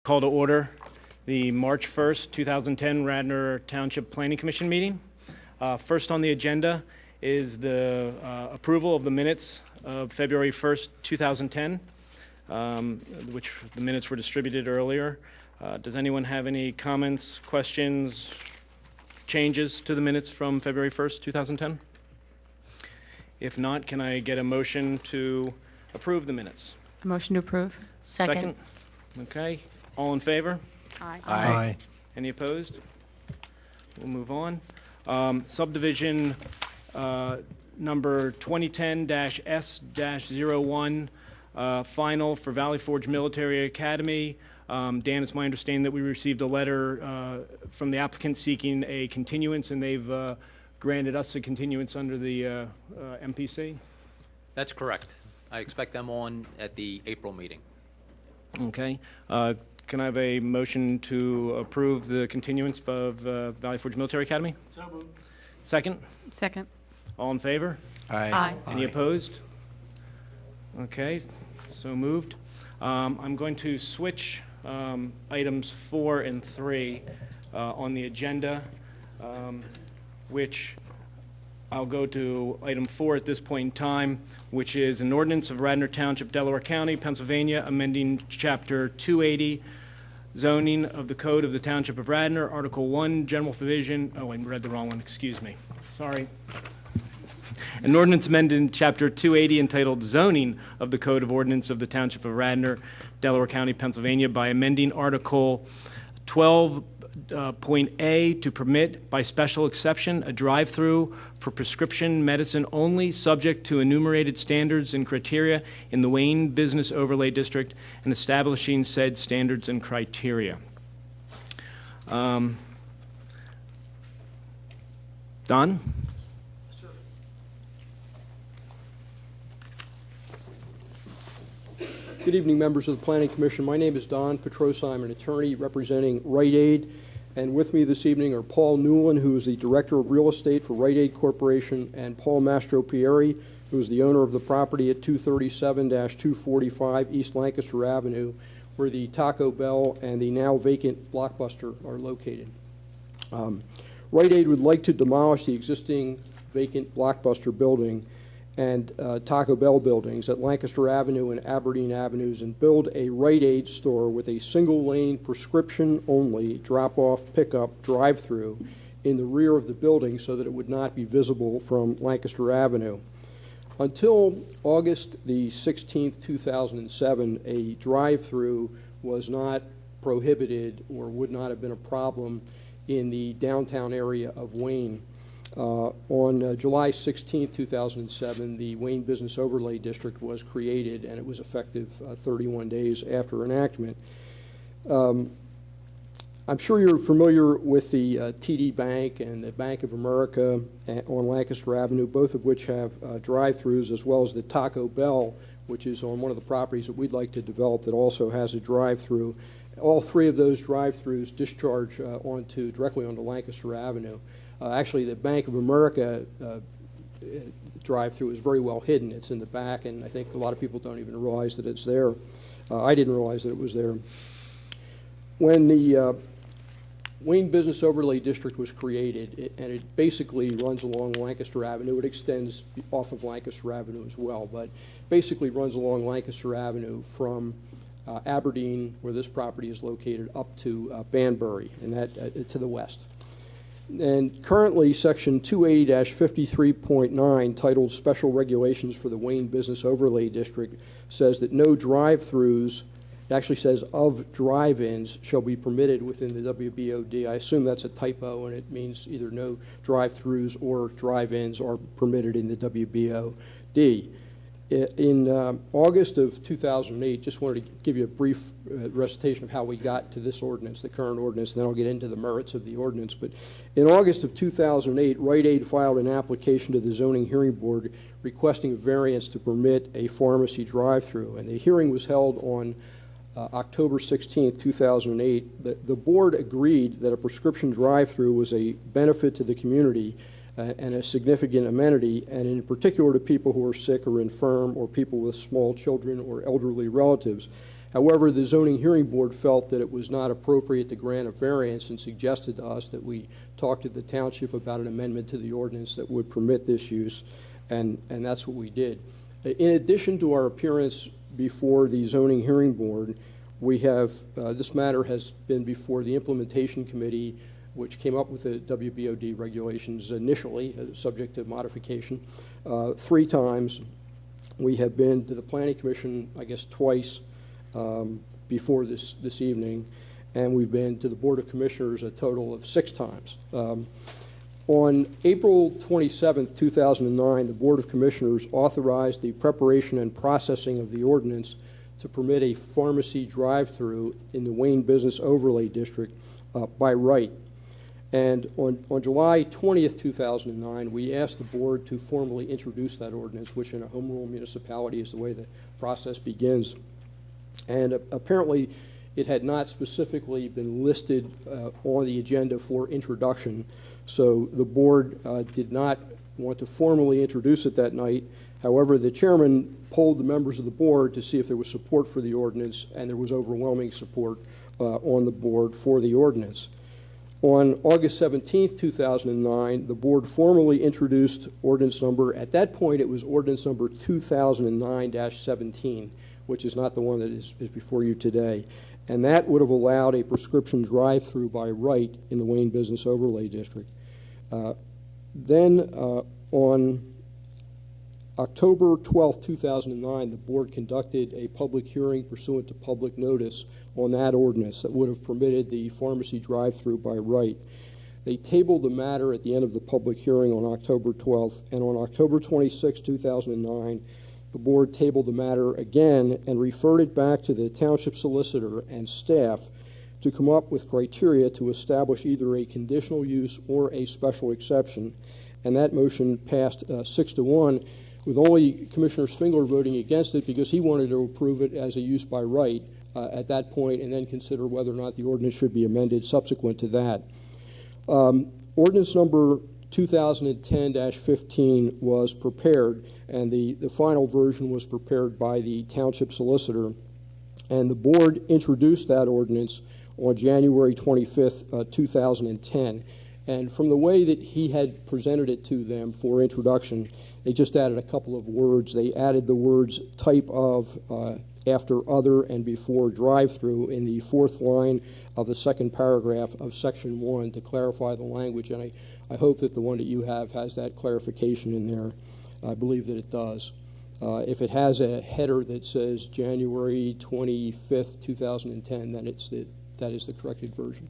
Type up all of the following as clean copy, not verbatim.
Call to order the March 1st, 2010 Radnor Township Planning Commission meeting. First on the agenda is the approval of the minutes of February 1st, 2010, which the minutes were distributed earlier. Does anyone have any comments, questions, changes to the minutes from February 1st, 2010? If not, can I get a motion to approve the minutes? Motion to approve. Second. Okay. All in favor? Aye. Aye. Any opposed? We'll move on. Subdivision number 2010-S-01, final for Valley Forge Military Academy. Dan, it's my understanding that we received a letter from the applicant seeking a continuance, and they've granted us a continuance under the MPC. That's correct. I expect them on at the April meeting. Okay. Can I have a motion to approve the continuance of Valley Forge Military Academy? So moved. Second? Second. All in favor? Aye. Any opposed? Okay, so moved. I'm going to switch items 4 and 3 on the agenda, which I'll go to item 4 at this point in time, which is an ordinance of Radnor Township, Delaware County, Pennsylvania, amending Chapter 280, zoning of the Code of the Township of Radnor, Article 1, General Provision. Oh, I read the wrong one, excuse me. Sorry. An ordinance amending Chapter 280 entitled Zoning of the Code of Ordinance of the Township of Radnor, Delaware County, Pennsylvania, by amending Article 12.A to permit, by special exception, a drive-through for prescription medicine only, subject to enumerated standards and criteria in the Wayne Business Overlay District, and establishing said standards and criteria. Don? Good evening, members of the Planning Commission. My name is Don Petrosa. I'm an attorney representing Rite Aid. And with me this evening are Paul Newland, who is the Director of Real Estate for Rite Aid Corporation, and Paul Mastropieri, who is the owner of the property at 237-245 East Lancaster Avenue, where the Taco Bell and the now vacant Blockbuster are located. Rite Aid would like to demolish the existing vacant Blockbuster building and Taco Bell buildings at Lancaster Avenue and Aberdeen Avenues and build a Rite Aid store with a single-lane prescription-only drop-off, pickup, drive-through in the rear of the building so that it would not be visible from Lancaster Avenue. Until August the 16th, 2007, a drive-through was not prohibited or would not have been a problem in the downtown area of Wayne. On July 16, 2007, the Wayne Business Overlay District was created, and it was effective 31 days after enactment. I'm sure you're familiar with the TD Bank and the Bank of America on Lancaster Avenue, both of which have drive-throughs, as well as the Taco Bell, which is on one of the properties that we'd like to develop that also has a drive-through. All three of those drive-throughs discharge directly onto Lancaster Avenue. Actually, the Bank of America drive-through is very well hidden. It's in the back, and I think a lot of people don't even realize that it's there. I didn't realize that it was there. When the Wayne Business Overlay District was created, and it basically runs along Lancaster Avenue. It extends off of Lancaster Avenue as well, but basically runs along Lancaster Avenue from Aberdeen, where this property is located, up to Banbury, and that to the west. And currently, Section 280-53.9, titled Special Regulations for the Wayne Business Overlay District, says that no drive-throughs, it actually says of drive-ins, shall be permitted within the WBOD. I assume that's a typo, and it means either no drive-throughs or drive-ins are permitted in the WBOD. In August of 2008, just wanted to give you a brief recitation of how we got to this ordinance, the current ordinance, and then I'll get into the merits of the ordinance. But in August of 2008, Rite Aid filed an application to the Zoning Hearing Board requesting a variance to permit a pharmacy drive-through, and the hearing was held on October 16, 2008. The board agreed that a prescription drive-through was a benefit to the community and a significant amenity, and in particular to people who are sick or infirm or people with small children or elderly relatives. However, the zoning hearing board felt that it was not appropriate to grant a variance and suggested to us that we talk to the township about an amendment to the ordinance that would permit this use, and that's what we did. In addition to our appearance before the zoning hearing board, we have, this matter has been before the implementation committee, which came up with the WBOD regulations initially, subject to modification, 3 times. We have been to the planning commission, I guess, twice before this evening, and we've been to the Board of Commissioners a total of 6 times. On April 27th, 2009, the Board of Commissioners authorized the preparation and processing of the ordinance to permit a pharmacy drive-through in the Wayne Business Overlay District by right. And on July 20th, 2009, we asked the board to formally introduce that ordinance, which in a home rule municipality is the way the process begins. And apparently, it had not specifically been listed on the agenda for introduction, so the board did not want to formally introduce it that night. However, the chairman polled the members of the board to see if there was support for the ordinance, and there was overwhelming support on the board for the ordinance. On August 17th, 2009, the board formally introduced ordinance number, at that point it was ordinance number 2009-17, which is not the one that is before you today. And that would have allowed a prescription drive-through by right in the Wayne Business Overlay District. Then on October 12, 2009, the board conducted a public hearing pursuant to public notice on that ordinance that would have permitted the pharmacy drive-through by right. They tabled the matter at the end of the public hearing on October 12th, and on October 26, 2009, the board tabled the matter again and referred it back to the township solicitor and staff to come up with criteria to establish either a conditional use or a special exception. And that motion passed 6-1, with only Commissioner Spingler voting against it because he wanted to approve it as a use by right at that point and then consider whether or not the ordinance should be amended subsequent to that. Ordinance number 2010-15 was prepared, and the final version was prepared by the township solicitor, and the board introduced that ordinance on January 25th, 2010. And from the way that he had presented it to them for introduction, they just added a couple of words. They added the words type of after other and before drive-through in the 4th line of the 2nd paragraph of section 1 to clarify the language. And I hope that the one that you have has that clarification in there. I believe that it does. If it has a header that says January 25th, 2010, then that is the corrected version.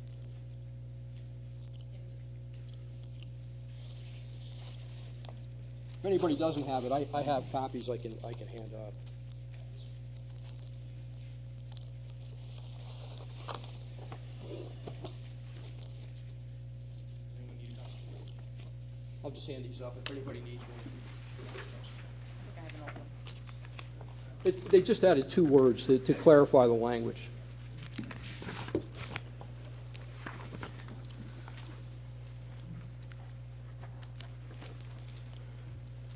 If anybody doesn't have it, I have copies I can hand up. I'll just hand these up if anybody needs one. They just added 2 words to clarify the language.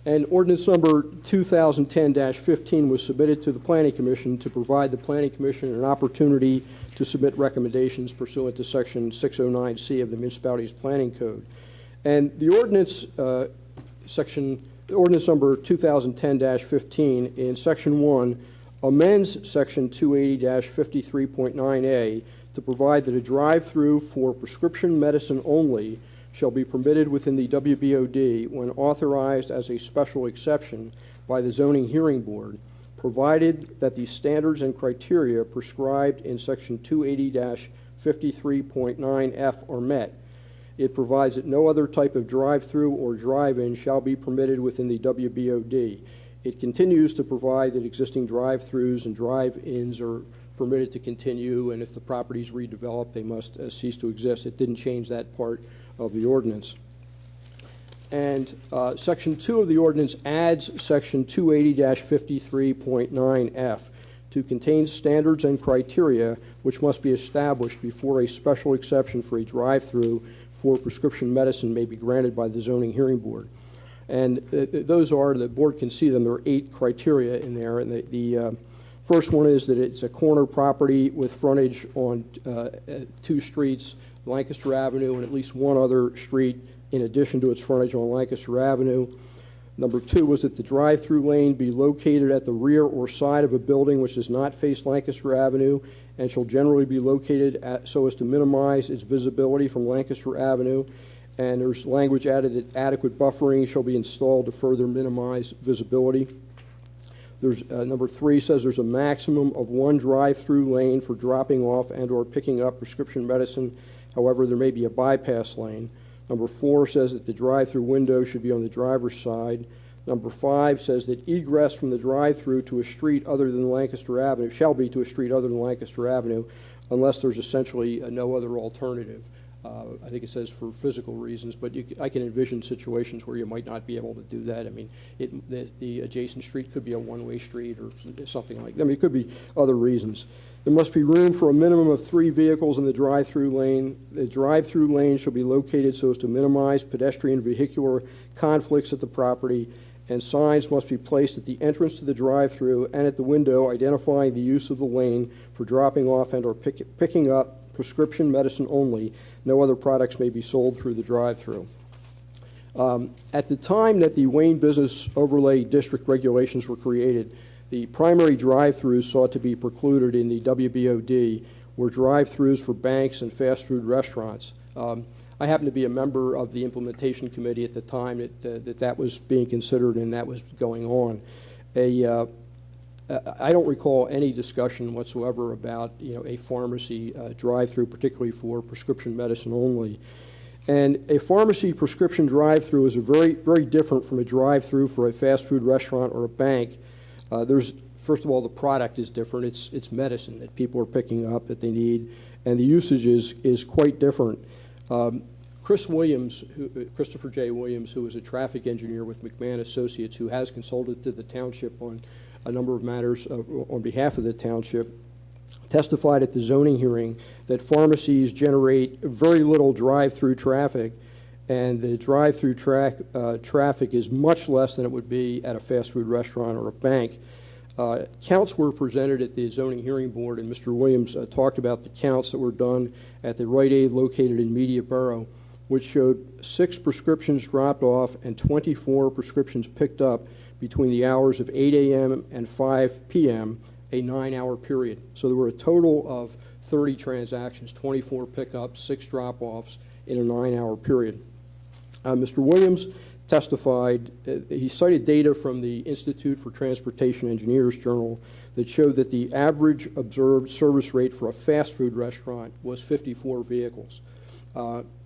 And ordinance number 2010-15 was submitted to the Planning Commission to provide the Planning Commission an opportunity to submit recommendations pursuant to Section 609C of the Municipalities Planning Code. And the ordinance, ordinance number 2010-15 in Section 1 amends Section 280-53.9A to provide that a drive-through for prescription medicine only shall be permitted within the WBOD when authorized as a special exception by the Zoning Hearing Board, provided that the standards and criteria prescribed in Section 280-53.9F are met. It provides that no other type of drive-through or drive-in shall be permitted within the WBOD. It continues to provide that existing drive-throughs and drive-ins are permitted to continue, and if the property is redeveloped, they must cease to exist. It didn't change that part of the ordinance. And Section 2 of the ordinance adds Section 280-53.9F to contain standards and criteria which must be established before a special exception for a drive-through for prescription medicine may be granted by the Zoning Hearing Board. And those are, the board can see them, there are 8 criteria in there, and the First one is that it's a corner property with frontage on two streets, Lancaster Avenue and at least one other street in addition to its frontage on Lancaster Avenue. Number two was that the drive-through lane be located at the rear or side of a building which does not face Lancaster Avenue and shall generally be located so as to minimize its visibility from Lancaster Avenue. And there's language added that adequate buffering shall be installed to further minimize visibility. There's number three says there's a maximum of one drive-through lane for dropping off and or picking up prescription medicine. However, there may be a bypass lane. Number four says that the drive-through window should be on the driver's side. Number five says that egress from the drive-through to a street other than Lancaster Avenue shall be to a street other than Lancaster Avenue unless there's essentially no other alternative. I think it says for physical reasons, but I can envision situations where you might not be able to do that. I mean, the adjacent street could be a one-way street or something like that. I mean, it could be other reasons. There must be room for a minimum of 3 vehicles in the drive-through lane. The drive-through lane shall be located so as to minimize pedestrian vehicular conflicts at the property, and signs must be placed at the entrance to the drive-through and at the window identifying the use of the lane for dropping off and or picking up prescription medicine only. No other products may be sold through the drive-through. At the time that the Wayne Business Overlay District regulations were created, the primary drive-throughs sought to be precluded in the WBOD were drive-throughs for banks and fast food restaurants. I happened to be a member of the implementation committee at the time that was being considered and that was going on. I don't recall any discussion whatsoever about a pharmacy drive-through, particularly for prescription medicine only. And a pharmacy prescription drive-through is very different from a drive-through for a fast food restaurant or a bank. First of all, the product is different. It's medicine that people are picking up that they need, and the usage is quite different. Christopher J. Williams, who is a traffic engineer with McMahon Associates, who has consulted to the township on a number of matters on behalf of the township, testified at the zoning hearing that pharmacies generate very little drive-through traffic, and the drive-through traffic is much less than it would be at a fast food restaurant or a bank. Counts were presented at the zoning hearing board, and Mr. Williams talked about the counts that were done at the Rite Aid located in Media Borough, which showed 6 prescriptions dropped off and 24 prescriptions picked up between the hours of 8 a.m. and 5 p.m., a 9-hour period. So there were a total of 30 transactions, 24 pickups, 6 drop-offs in a 9-hour period. Mr. Williams testified, he cited data from the Institute for Transportation Engineers Journal that showed that the average observed service rate for a fast food restaurant was 54 vehicles.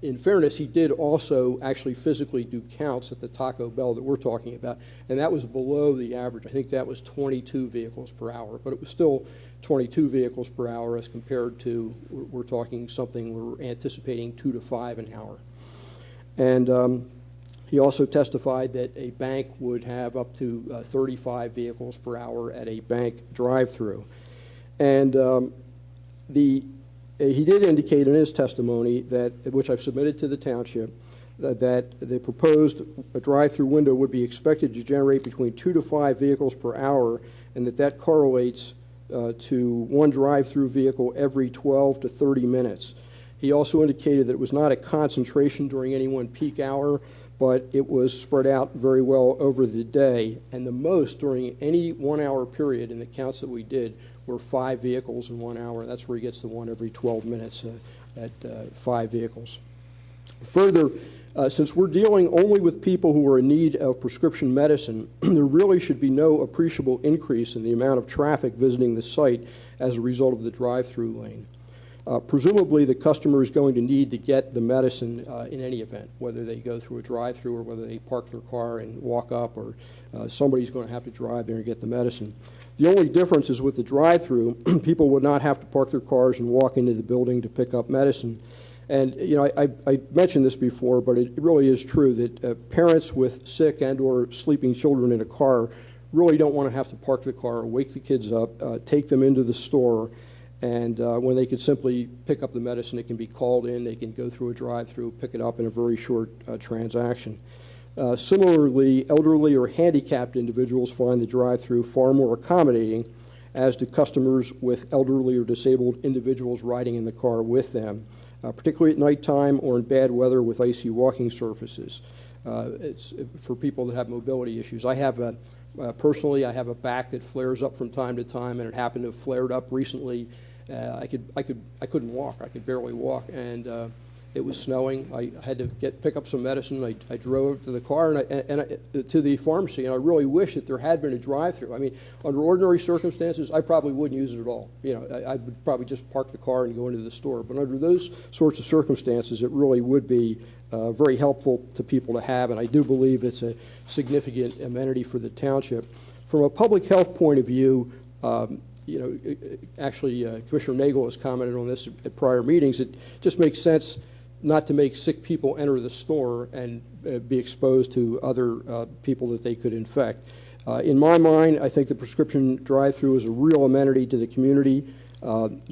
In fairness, he did also actually physically do counts at the Taco Bell that we're talking about, and that was below the average. I think that was 22 vehicles per hour, but it was still 22 vehicles per hour as compared to, we're talking something, we're anticipating 2 to 5 an hour. And he also testified that a bank would have up to 35 vehicles per hour at a bank drive-through. And he did indicate in his testimony that, which I've submitted to the township, that the proposed drive-through window would be expected to generate between 2 to 5 vehicles per hour, and that correlates to one drive-through vehicle every 12 to 30 minutes. He also indicated that it was not a concentration during any one peak hour, but it was spread out very well over the day, and the most during any 1-hour period in the counts that we did were 5 vehicles in 1 hour. That's where he gets the one every 12 minutes at 5 vehicles. Further, since we're dealing only with people who are in need of prescription medicine, there really should be no appreciable increase in the amount of traffic visiting the site as a result of the drive-through lane. Presumably, the customer is going to need to get the medicine in any event, whether they go through a drive-through or whether they park their car and walk up, or somebody's going to have to drive there and get the medicine. The only difference is with the drive-through, people would not have to park their cars and walk into the building to pick up medicine. And I mentioned this before, but it really is true that parents with sick and or sleeping children in a car really don't want to have to park the car, wake the kids up, take them into the store, and when they could simply pick up the medicine, it can be called in, they can go through a drive-through, pick it up in a very short transaction. Similarly, elderly or handicapped individuals find the drive-through far more accommodating, as do customers with elderly or disabled individuals riding in the car with them, particularly at nighttime or in bad weather with icy walking surfaces. It's for people that have mobility issues. Personally, I have a back that flares up from time to time, and it happened to have flared up recently. I couldn't walk. I could barely walk, and it was snowing. I had to pick up some medicine. I drove to the car to the pharmacy, and I really wish that there had been a drive-through. I mean, under ordinary circumstances, I probably wouldn't use it at all. I would probably just park the car and go into the store. But under those sorts of circumstances, it really would be very helpful to people to have, and I do believe it's a significant amenity for the township. From a public health point of view, actually, Commissioner Nagel has commented on this at prior meetings. It just makes sense not to make sick people enter the store and be exposed to other people that they could infect. In my mind, I think the prescription drive-through is a real amenity to the community.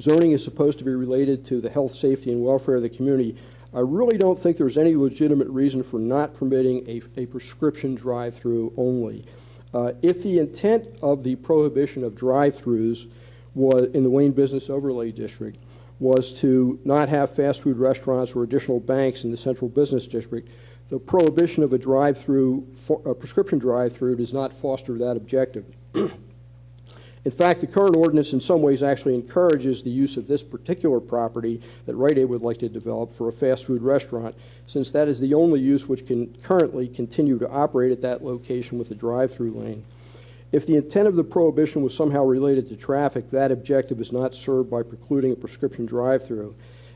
Zoning is supposed to be related to the health, safety, and welfare of the community. I really don't think there's any legitimate reason for not permitting a prescription drive-through only. If the intent of the prohibition of drive-throughs was in the Wayne Business Overlay District was to not have fast food restaurants or additional banks in the central business district, the prohibition of a prescription drive-through does not foster that objective. In fact, the current ordinance in some ways actually encourages the use of this particular property that Rite Aid would like to develop for a fast food restaurant, since that is the only use which can currently continue to operate at that location with a drive-through lane. If the intent of the prohibition was somehow related to traffic, that objective is not served by precluding a prescription drive-through.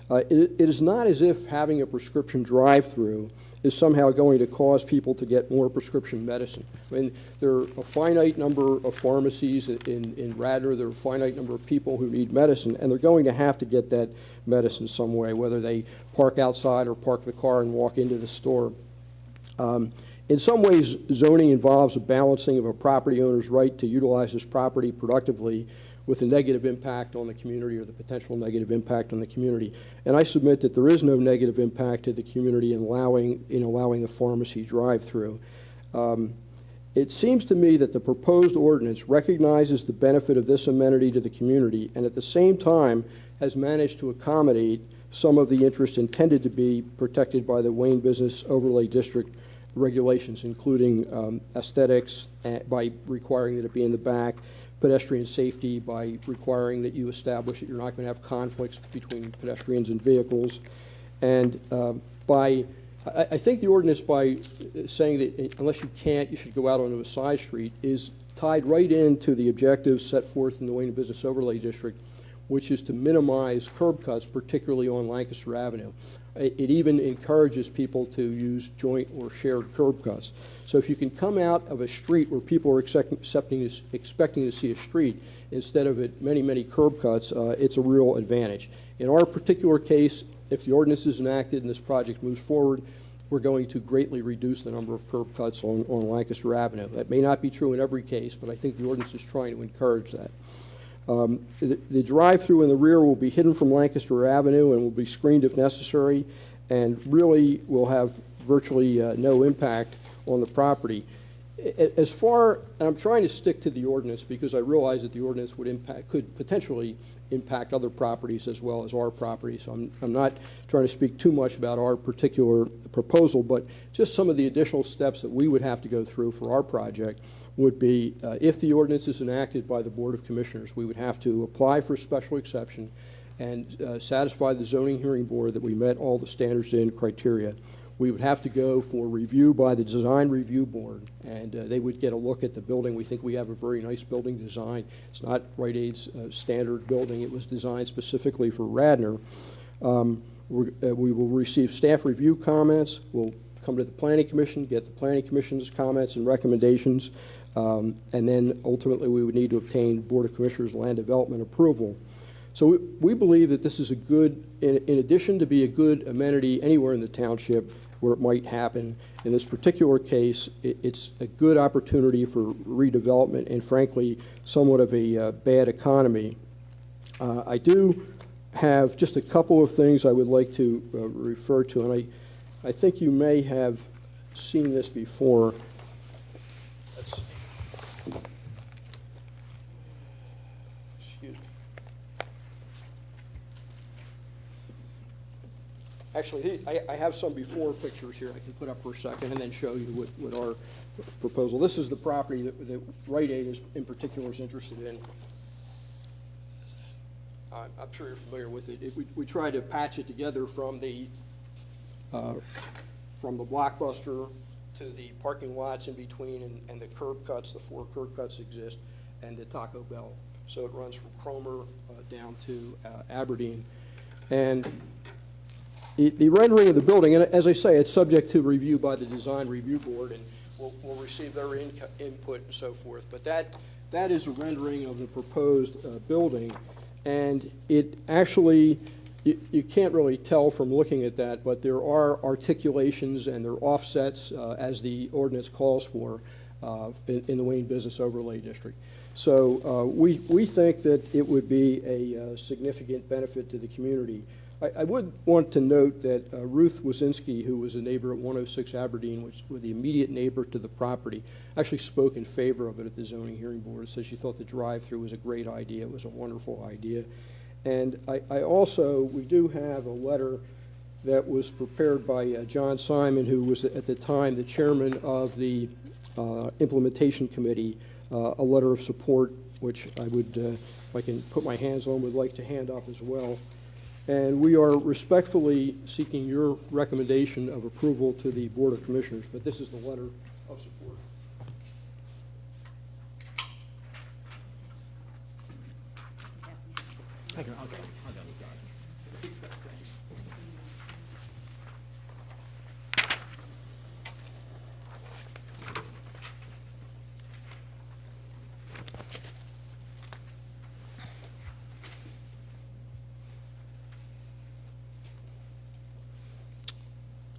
It is not as if having a prescription drive-through is somehow going to cause people to get more prescription medicine. I mean, there are a finite number of pharmacies in Radnor, there are a finite number of people who need medicine, and they're going to have to get that medicine some way, whether they park outside or park the car and walk into the store. In some ways, zoning involves a balancing of a property owner's right to utilize his property productively with a negative impact on the community or the potential negative impact on the community. And I submit that there is no negative impact to the community in allowing the pharmacy drive-through. It seems to me that the proposed ordinance recognizes the benefit of this amenity to the community and at the same time has managed to accommodate some of the interests intended to be protected by the Wayne Business Overlay District regulations, including aesthetics by requiring that it be in the back, pedestrian safety by requiring that you establish that you're not going to have conflicts between pedestrians and vehicles, and I think the ordinance by saying that unless you can't, you should go out onto a side street is tied right into the objectives set forth in the Wayne Business Overlay District, which is to minimize curb cuts, particularly on Lancaster Avenue. It even encourages people to use joint or shared curb cuts. So if you can come out of a street where people are expecting to see a street instead of at many curb cuts, it's a real advantage. In our particular case, if the ordinance is enacted and this project moves forward, we're going to greatly reduce the number of curb cuts on Lancaster Avenue. That may not be true in every case, but I think the ordinance is trying to encourage that. The drive-through in the rear will be hidden from Lancaster Avenue and will be screened if necessary, and really will have virtually no impact on the property. And I'm trying to stick to the ordinance because I realize that the ordinance could potentially impact other properties as well as our property. So I'm not trying to speak too much about our particular proposal, but just some of the additional steps that we would have to go through for our project would be, if the ordinance is enacted by the Board of Commissioners, we would have to apply for a special exception and satisfy the Zoning Hearing Board that we met all the standards and criteria. We would have to go for review by the Design Review Board, and they would get a look at the building. We think we have a very nice building design. It's not Rite Aid's standard building. It was designed specifically for Radnor. We will receive staff review comments. We'll come to the Planning Commission, get the Planning Commission's comments and recommendations, and then ultimately we would need to obtain Board of Commissioners land development approval. So we believe that this is a good, in addition to be a good amenity anywhere in the township where it might happen, in this particular case, it's a good opportunity for redevelopment and frankly, somewhat of a bad economy. I do have just a couple of things I would like to refer to, and I think you may have seen this before. Let's see. Actually, I have some before pictures here I can put up for a second and then show you what our proposal. This is the property that Rite Aid is, in particular, is interested in. I'm sure you're familiar with it. We tried to patch it together from the Blockbuster to the parking lots in between and the curb cuts, the 4 curb cuts exist, and the Taco Bell. So it runs from Cromer down to Aberdeen. And the rendering of the building, and as I say, it's subject to review by the Design Review Board, and we'll receive their input and so forth. But that is a rendering of the proposed building, and it actually, you can't really tell from looking at that, but there are articulations and there are offsets as the ordinance calls for in the Wayne Business Overlay District. So we think that it would be a significant benefit to the community. I would want to note that Ruth Wazinski, who was a neighbor at 106 Aberdeen, which was the immediate neighbor to the property, actually spoke in favor of it at the zoning hearing board. Said she thought the drive-through was a great idea. It was a wonderful idea. And we do have a letter that was prepared by John Simon, who was at the time the chairman of the implementation committee, a letter of support, which I would, if I can put my hands on, would like to hand up as well. And we are respectfully seeking your recommendation of approval to the Board of Commissioners, but this is the letter of support.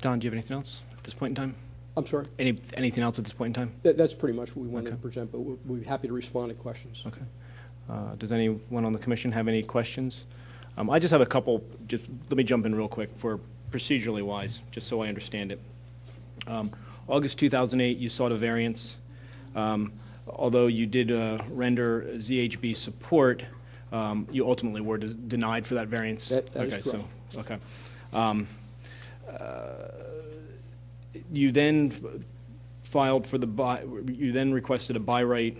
Don, do you have anything else at this point in time? I'm sorry? Anything else at this point in time? That's pretty much what we wanted to Okay. present, but we'll be happy to respond to questions. Okay. Does anyone on the commission have any questions? I just have a couple, just let me jump in real quick for procedurally wise, just so I understand it. August 2008, you sought a variance. Although you did render ZHB support, you ultimately were denied for that variance? That is okay, correct. So, okay. You then filed for you then requested a by right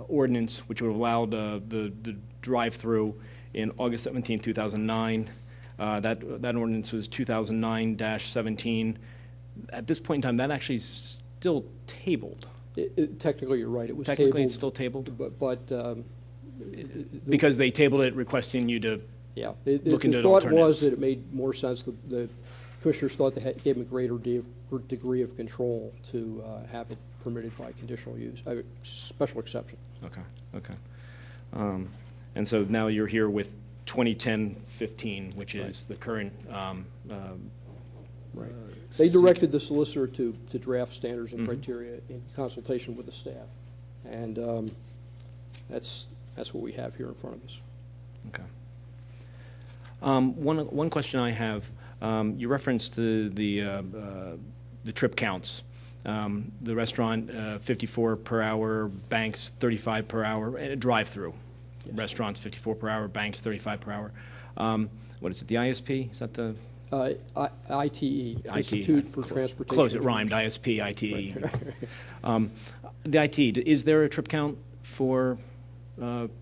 ordinance, which would allow the drive-through in August 17, 2009. That ordinance was 2009-17. At this point in time, that actually is still tabled. Technically, you're right. It was Technically, tabled. it's still tabled? But Because they tabled it requesting you to yeah, look into the an thought alternative. was that it made more sense. The commissioners thought they gave them a greater degree of control to have it permitted by conditional use, special exception. Okay, okay. And so now you're here with 2010-15, which is the current. Right. They directed the solicitor to draft standards and criteria in consultation with the staff, and that's what we have here in front of us. Okay. One question I have, you referenced the trip counts. The restaurant, 54 per hour, banks 35 per hour, and a drive-through. Yes. Restaurants 54 per hour, banks 35 per hour. What is it, the ISP? Is that the? ITE, Institute for Transportation. Close, it rhymed, ISP, ITE. The ITE, is there a trip count for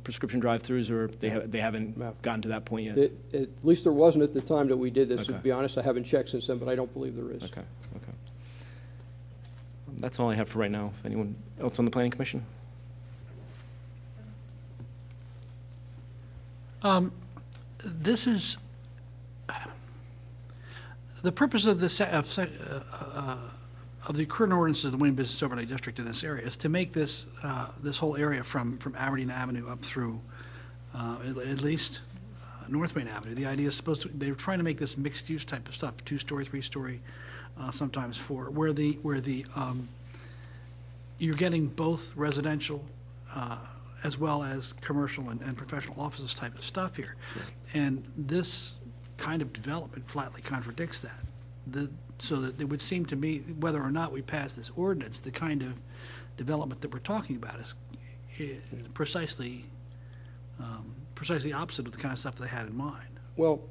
prescription drive-throughs, or they haven't No. gotten to that point yet? At least there wasn't at the time that we did this. Okay. To be honest, I haven't checked since then, but I don't believe there is. Okay, okay. That's all I have for right now. If anyone else on the Planning Commission? This is, the purpose of this, of the current ordinances of the Wayne Business Overlay District in this area is to make this, this whole area from Aberdeen Avenue up through at least North Main Avenue. The idea is they're trying to make this mixed-use type of stuff, 2-story, 3-story, sometimes 4, where you're getting both residential as well as commercial and professional offices type of stuff here. And this kind of development flatly contradicts that. So that it would seem to me, whether or not we pass this ordinance, the kind of development that we're talking about is precisely opposite of the kind of stuff they had in mind. Well,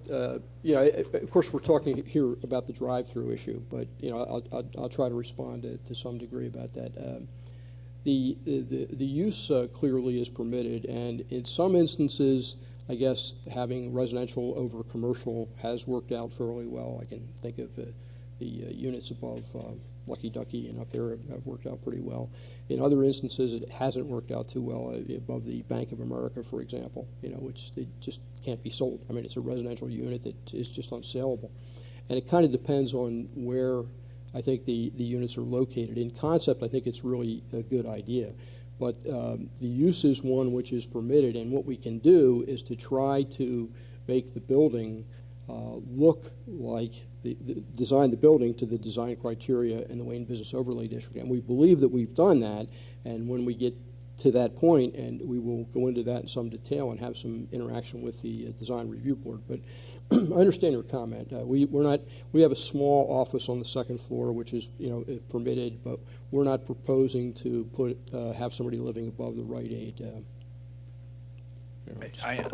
yeah, of course, we're talking here about the drive-through issue, but, you know, I'll try to respond to some degree about that. The use clearly is permitted, and in some instances, I guess having residential over commercial has worked out fairly well. I can think of the units above Lucky Ducky and up there have worked out pretty well. In other instances, it hasn't worked out too well, above the Bank of America, for example, you know, which they just can't be sold. I mean, it's a residential unit that is just unsaleable. And it kind of depends on where I think the units are located. In concept, I think it's really a good idea. But the use is one which is permitted, and what we can do is to try to make the building look like design the building to the design criteria in the Wayne Business Overlay District. And we believe that we've done that, and when we get to that point, and we will go into that in some detail and have some interaction with the Design Review Board. But I understand your comment. We have a small office on the second floor, which is, you know, permitted, but we're not proposing to have somebody living above the Rite Aid.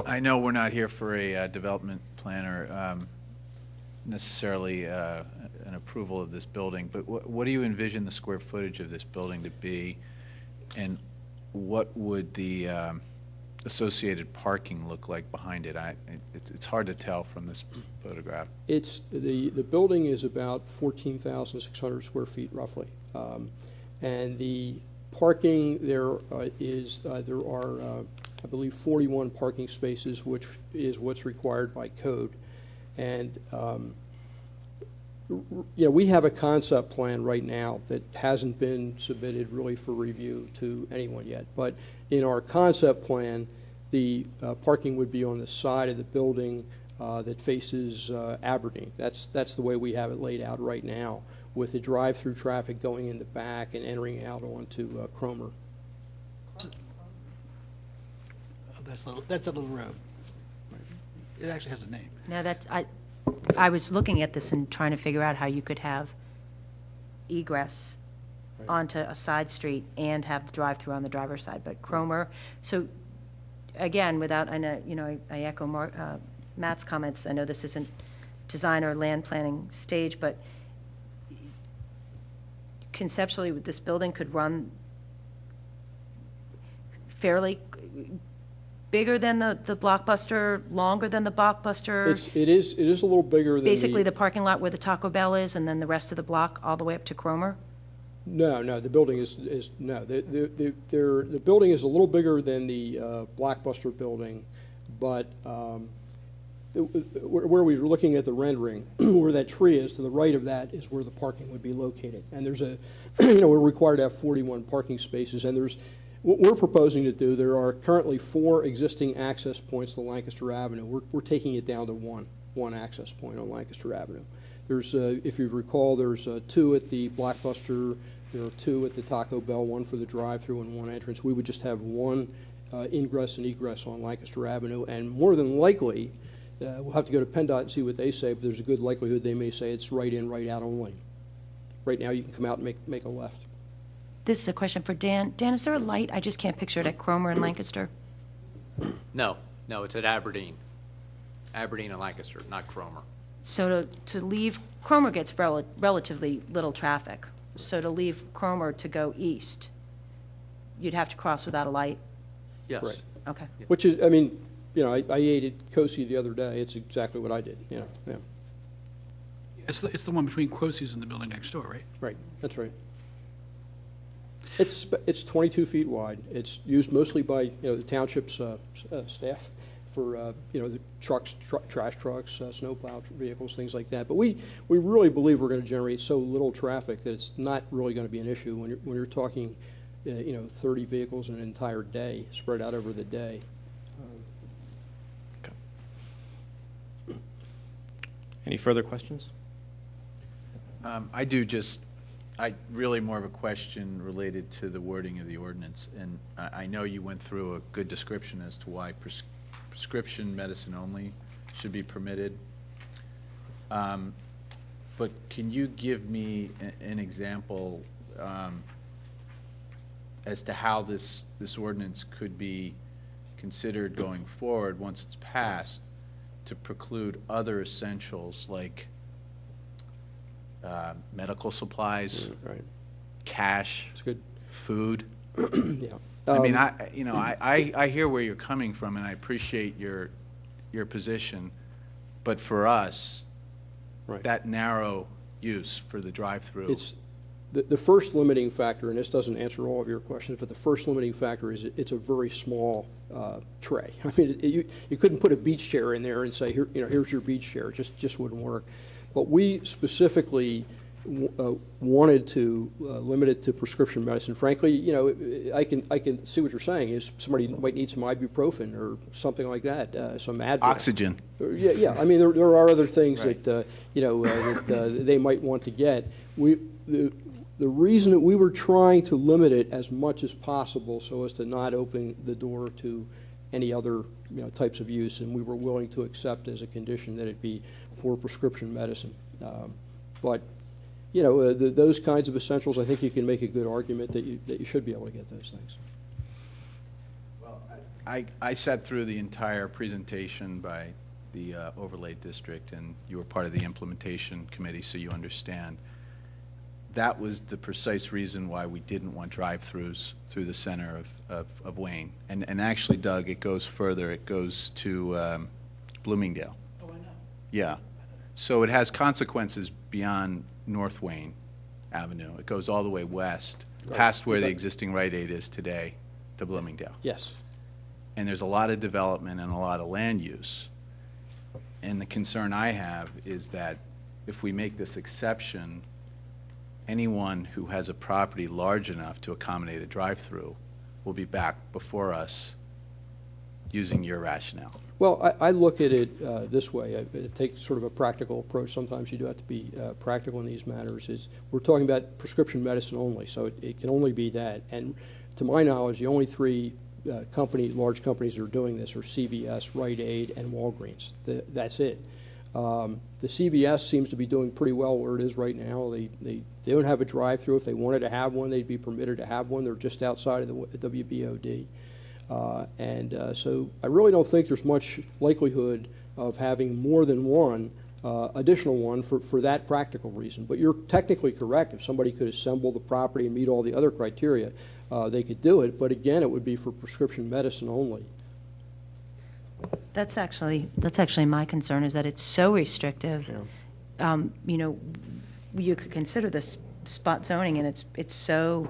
I know we're not here for a development plan or necessarily an approval of this building, but what do you envision the square footage of this building to be, and what would the associated parking look like behind it? It's hard to tell from this photograph. The building is about 14,600 square feet roughly, and the parking there are I believe 41 parking spaces, which is what's required by code. And you know, we have a concept plan right now that hasn't been submitted really for review to anyone yet. But in our concept plan, the parking would be on the side of the building that faces Aberdeen. That's the way we have it laid out right now, with the drive-through traffic going in the back and entering out onto Cromer. That's a little road. It actually has a name. Now that's, I was looking at this and trying to figure out how you could have egress onto a side street and have the drive-through on the driver's side, but Cromer, so again, without, I know, you know, I echo Matt's comments. I know this isn't design or land planning stage, but conceptually, this building could run fairly bigger than the Blockbuster, longer than the Blockbuster? It is a little bigger than Basically the parking lot where the Taco Bell is, and then the rest of the block all the way up to Cromer? No, the building is no. The building is a little bigger than the Blockbuster building, but where we were looking at the rendering, where that tree is, to the right of that is where the parking would be located. And there's you know, we're required to have 41 parking spaces, and what we're proposing to do, there are currently 4 existing access points to Lancaster Avenue. We're taking it down to one access point on Lancaster Avenue. There's, if you recall, there's 2 at the Blockbuster, there are 2 at the Taco Bell, 1 for the drive-through and 1 entrance. We would just have 1 ingress and egress on Lancaster Avenue, and more than likely, we'll have to go to PennDOT and see what they say, but there's a good likelihood they may say it's right in, right out only. Right now, you can come out and make a left. This is a question for Dan. Dan, is there a light? I just can't picture it at Cromer and Lancaster. No, it's at Aberdeen. Aberdeen and Lancaster, not Cromer. So to leave, Cromer gets relatively little traffic. So to leave Cromer to go east, you'd have to cross without a light? Yes. Right. Okay. Which is, I mean, you know, I ate at Cosi the other day. It's exactly what I did, you know, yeah. It's the one between Quosie's and the building next door, right? Right, that's right. It's 22 feet wide. It's used mostly by, you know, the township's staff for, you know, the trucks, trash trucks, snowplow vehicles, things like that. But we really believe we're going to generate so little traffic that it's not really going to be an issue when you're talking, you know, 30 vehicles in an entire day, spread out over the day. Any further questions? I really more of a question related to the wording of the ordinance. And I know you went through a good description as to why prescription medicine only should be permitted. But can you give me an example as to how this ordinance could be considered going forward once it's passed to preclude other essentials like medical supplies, Right, cash, it's good, food. yeah. I mean, I hear where you're coming from, and I appreciate your position, but for us, Right. that narrow use for the drive-through. It's, the first limiting factor, and this doesn't answer all of your questions, but the first limiting factor is it's a very small tray. I mean, you couldn't put a beach chair in there and say, here, here's your beach chair. It just wouldn't work. But we specifically wanted to limit it to prescription medicine. Frankly, I can see what you're saying is somebody might need some ibuprofen or something like that, some Advil. Oxygen. Yeah. I mean, there are other things Right. that that they might want to get. The reason that we were trying to limit it as much as possible so as to not open the door to any other types of use, and we were willing to accept as a condition that it be for prescription medicine. But those kinds of essentials, I think you can make a good argument that you should be able to get those things. Well, I sat through the entire presentation by the overlay district, and you were part of the implementation committee, so you understand. That was the precise reason why we didn't want drive-throughs through the center of Wayne. And actually, Doug, it goes further. It goes to Bloomingdale. Oh, I know. Yeah. So it has consequences beyond North Wayne Avenue. It goes all the way west, Right. past where the Okay. existing Rite Aid is today, to Bloomingdale. Yes. And there's a lot of development and a lot of land use. And the concern I have is that if we make this exception, anyone who has a property large enough to accommodate a drive-through will be back before us using your rationale. Well, I look at it this way. I take sort of a practical approach. Sometimes you do have to be practical in these matters. We're talking about prescription medicine only, so it can only be that. And to my knowledge, the only three large companies that are doing this are CVS, Rite Aid, and Walgreens. That's it. The CVS seems to be doing pretty well where it is right now. They don't have a drive-through. If they wanted to have one, they'd be permitted to have one. They're just outside of the WBOD. So I really don't think there's much likelihood of having more than one additional one for that practical reason. But you're technically correct. If somebody could assemble the property and meet all the other criteria, they could do it. But again, it would be for prescription medicine only. That's actually my concern, is that it's so restrictive. Yeah. You could consider this spot zoning, and it's so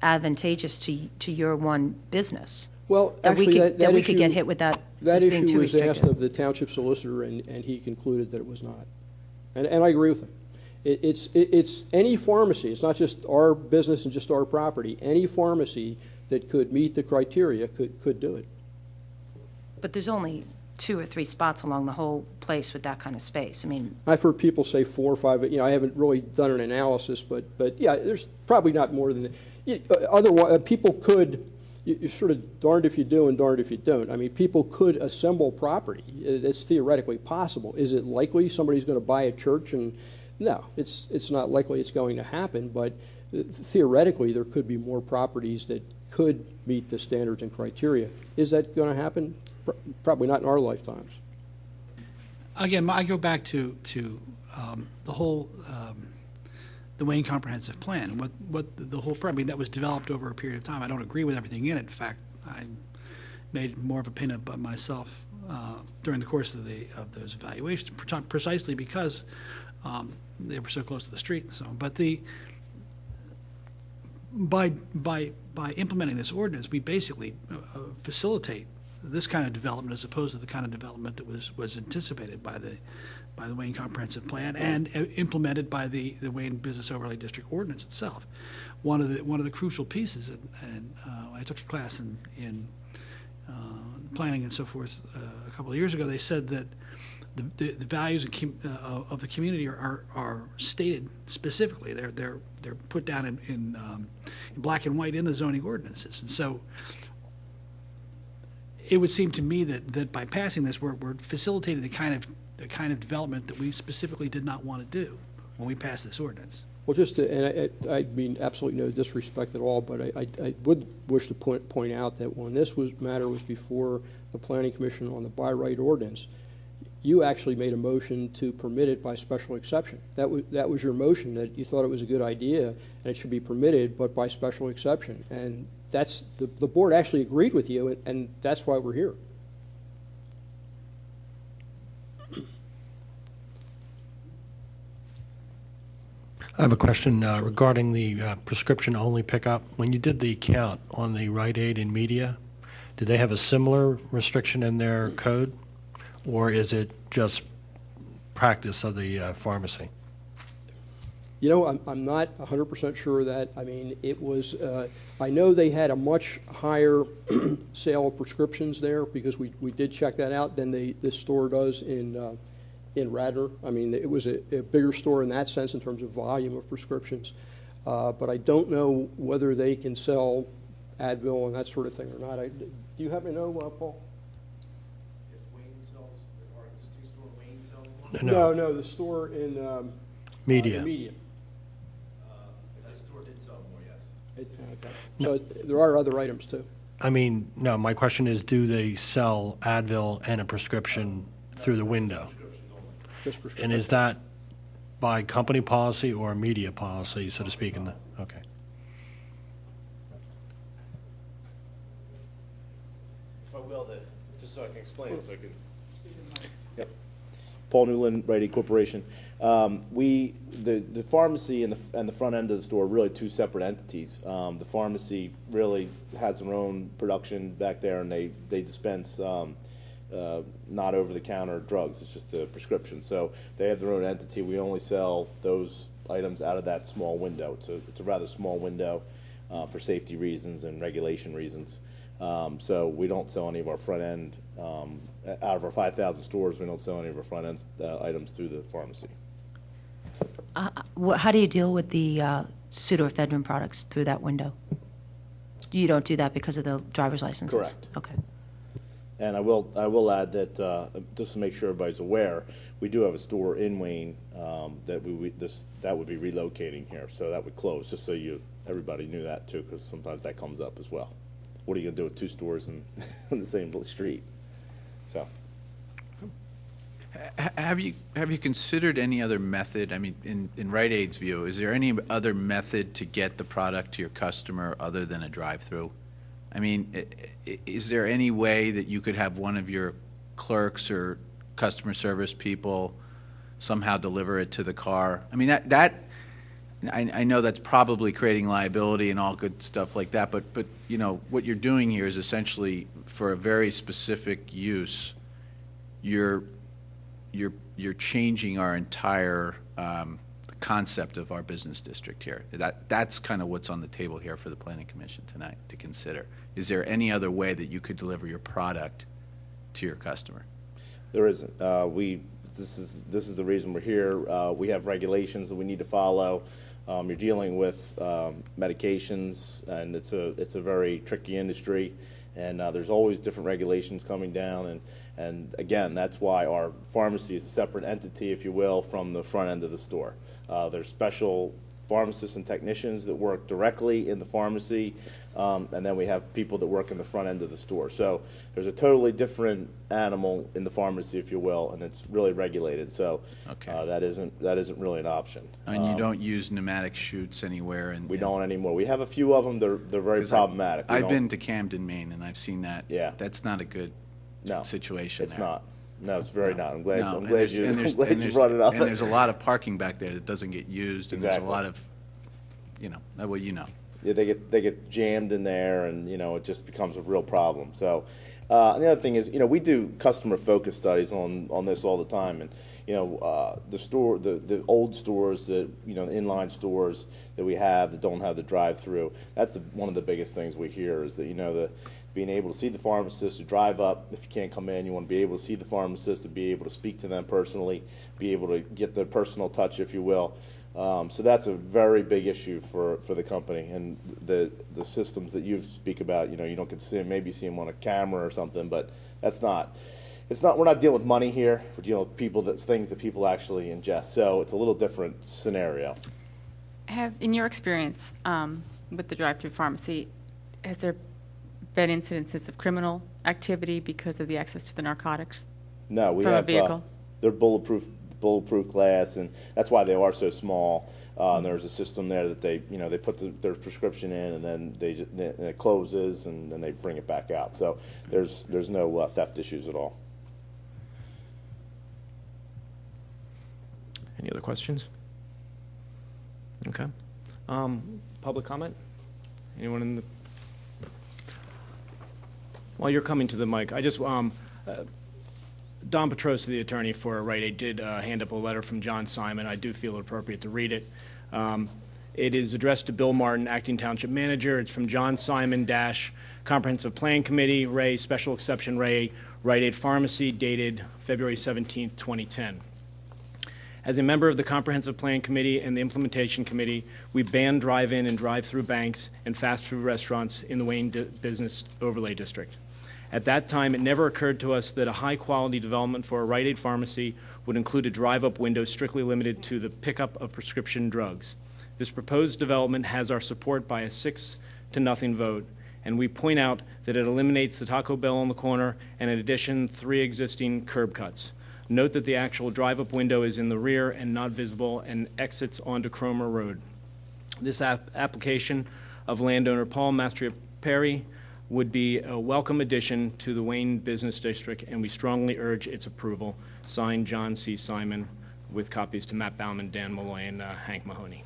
advantageous to your one business. Well, That actually, that we could get issue- hit with that That as being issue too was asked restrictive. of the township solicitor, and he concluded that it was not. And I agree with him. It's any pharmacy, it's not just our business and just our property, any pharmacy that could meet the criteria could do it. But there's only 2 or 3 spots along the whole place with that kind of space. I mean, I've heard people say 4 or 5, I haven't really done an analysis, but yeah, there's probably not more than, otherwise, people could, you're sort of darned if you do and darned if you don't. I mean, people could assemble property. It's theoretically possible. Is it likely somebody's going to buy a church? And no, it's not likely it's going to happen, but theoretically there could be more properties that could meet the standards and criteria. Is that going to happen? Probably not in our lifetimes. Again, I go back to the whole, the Wayne Comprehensive Plan, what the whole, I mean, that was developed over a period of time. I don't agree with everything in it. In fact, I made more of a opinion about myself during the course of those evaluations, precisely because they were so close to the street and so on. But by implementing this ordinance, we basically facilitate this kind of development as opposed to the kind of development that was anticipated by the Wayne Comprehensive Plan and implemented by the Wayne Business Overlay District Ordinance itself. One of the crucial pieces, and I took a class in planning and so forth a couple of years ago. They said that the values of the community are stated specifically. They're put down in black and white in the zoning ordinances, and so it would seem to me that by passing this, we're facilitating the kind of development that we specifically did not want to do when we passed this ordinance. Well, and I mean absolutely no disrespect at all, but I would wish to point out that when this matter was before the Planning Commission on the by right ordinance, You actually made a motion to permit it by special exception. That was your motion, that you thought it was a good idea and it should be permitted, but by special exception. And that's, the board actually agreed with you, and that's why we're here. I have a question regarding the prescription-only pickup. When you did the count on the Rite Aid and media, did they have a similar restriction in their code? Or is it just practice of the pharmacy? You know, I'm not 100% sure of that. I mean, it was, I know they had a much higher sale of prescriptions there, because we did check that out, than this store does in Radnor. I mean, it was a bigger store in that sense in terms of volume of prescriptions. But I don't know whether they can sell Advil and that sort of thing or not. Do you happen to know, Paul? If Wayne sells, if our existing store Wayne sells one, No, the store in Media. Media. that store did sell more, yes. Okay. So there are other items too. I mean, no, my question is, do they sell Advil and a prescription through the window? Just prescription. And is that by company policy or media policy, so to speak? Okay. If I will, just so I can explain it, so I can. Yep. Paul Newland, Rite Aid Corporation. The pharmacy and the front end of the store are really two separate entities. The pharmacy really has their own production back there, and they dispense not over-the-counter drugs. It's just the prescription. So they have their own entity. We only sell those items out of that small window. It's a rather small window for safety reasons and regulation reasons. So we don't sell any of our front end, out of our 5,000 stores, we don't sell any of our front end items through the pharmacy. How do you deal with the pseudoephedrine products through that window? You don't do that because of the driver's licenses? Correct. Okay. And I will add that, just to make sure everybody's aware, we do have a store in Wayne that that would be relocating here, so that would close, just so everybody knew that too, because sometimes that comes up as well. What are you gonna do with two stores in the same street? So. Have you considered any other method? I mean, in Rite Aid's view, is there any other method to get the product to your customer other than a drive-through? I mean, is there any way that you could have one of your clerks or customer service people somehow deliver it to the car? I mean, I know that's probably creating liability and all good stuff like that, but you know, what you're doing here is essentially for a very specific use, you're changing our entire concept of our business district here. That's kind of what's on the table here for the Planning Commission tonight to consider. Is there any other way that you could deliver your product to your customer? There isn't. This is the reason we're here. We have regulations that we need to follow. You're dealing with medications, and it's a very tricky industry, and there's always different regulations coming down, and again, that's why our pharmacy is a separate entity, if you will, from the front end of the store. There's special pharmacists and technicians that work directly in the pharmacy, and then we have people that work in the front end of the store. So there's a totally different animal in the pharmacy, if you will, and it's really regulated. So Okay. that isn't really an option. And you don't use pneumatic chutes anywhere? We don't anymore. We have a few of them. They're very problematic. I've been to Camden, Maine, and I've seen that. Yeah. That's not a good situation It's there. not. No, it's very not. I'm glad No, you and brought it up. And there's a lot of parking back there that doesn't get used, and there's a Exactly. lot of, well, you know. Yeah, they get jammed in there, and it just becomes a real problem. So, and the other thing is, we do customer focus studies on this all the time, and the old stores that the inline stores that we have that don't have the drive-through. That's one of the biggest things we hear is that being able to see the pharmacist, to drive up if you can't come in, you want to be able to see the pharmacist, to be able to speak to them personally, be able to get the personal touch, if you will. So that's a very big issue for the company, and the systems that you speak about. You don't get to see them, maybe see them on a camera or something, but that's not. It's not. We're not dealing with money here. We're dealing with things that people actually ingest. So it's a little different scenario. In your experience with the drive-through pharmacy, has there been incidences of criminal activity because of the access to the narcotics? No, we From a have, vehicle? they're bulletproof glass, and that's why they are so small. And there's a system there that they, you know, they put their prescription in, and then then it closes, and then they bring it back out. So there's no theft issues at all. Any other questions? Okay. Public comment? Anyone in the? While you're coming to the mic, I just, Don Petrosa, the attorney for Rite Aid, did hand up a letter from John Simon. I do feel it appropriate to read it. It is addressed to Bill Martin, Acting Township Manager. It's from John Simon dash Comprehensive Plan Committee, Ray, Special Exception Ray, Rite Aid Pharmacy, dated February 17th, 2010. As a member of the Comprehensive Plan Committee and the Implementation Committee, we banned drive-in and drive-through banks and fast food restaurants in the Wayne Business Overlay District. At that time, it never occurred to us that a high-quality development for a Rite Aid pharmacy would include a drive-up window strictly limited to the pickup of prescription drugs. This proposed development has our support by a 6-0 vote, and we point out that it eliminates the Taco Bell on the corner and, in addition, 3 existing curb cuts. Note that the actual drive-up window is in the rear and not visible and exits onto Cromer Road. This application of landowner Paul Mastriapari would be a welcome addition to the Wayne Business District, and we strongly urge its approval. Signed, John C. Simon, with copies to Matt Bauman, Dan Malloy, and Hank Mahoney.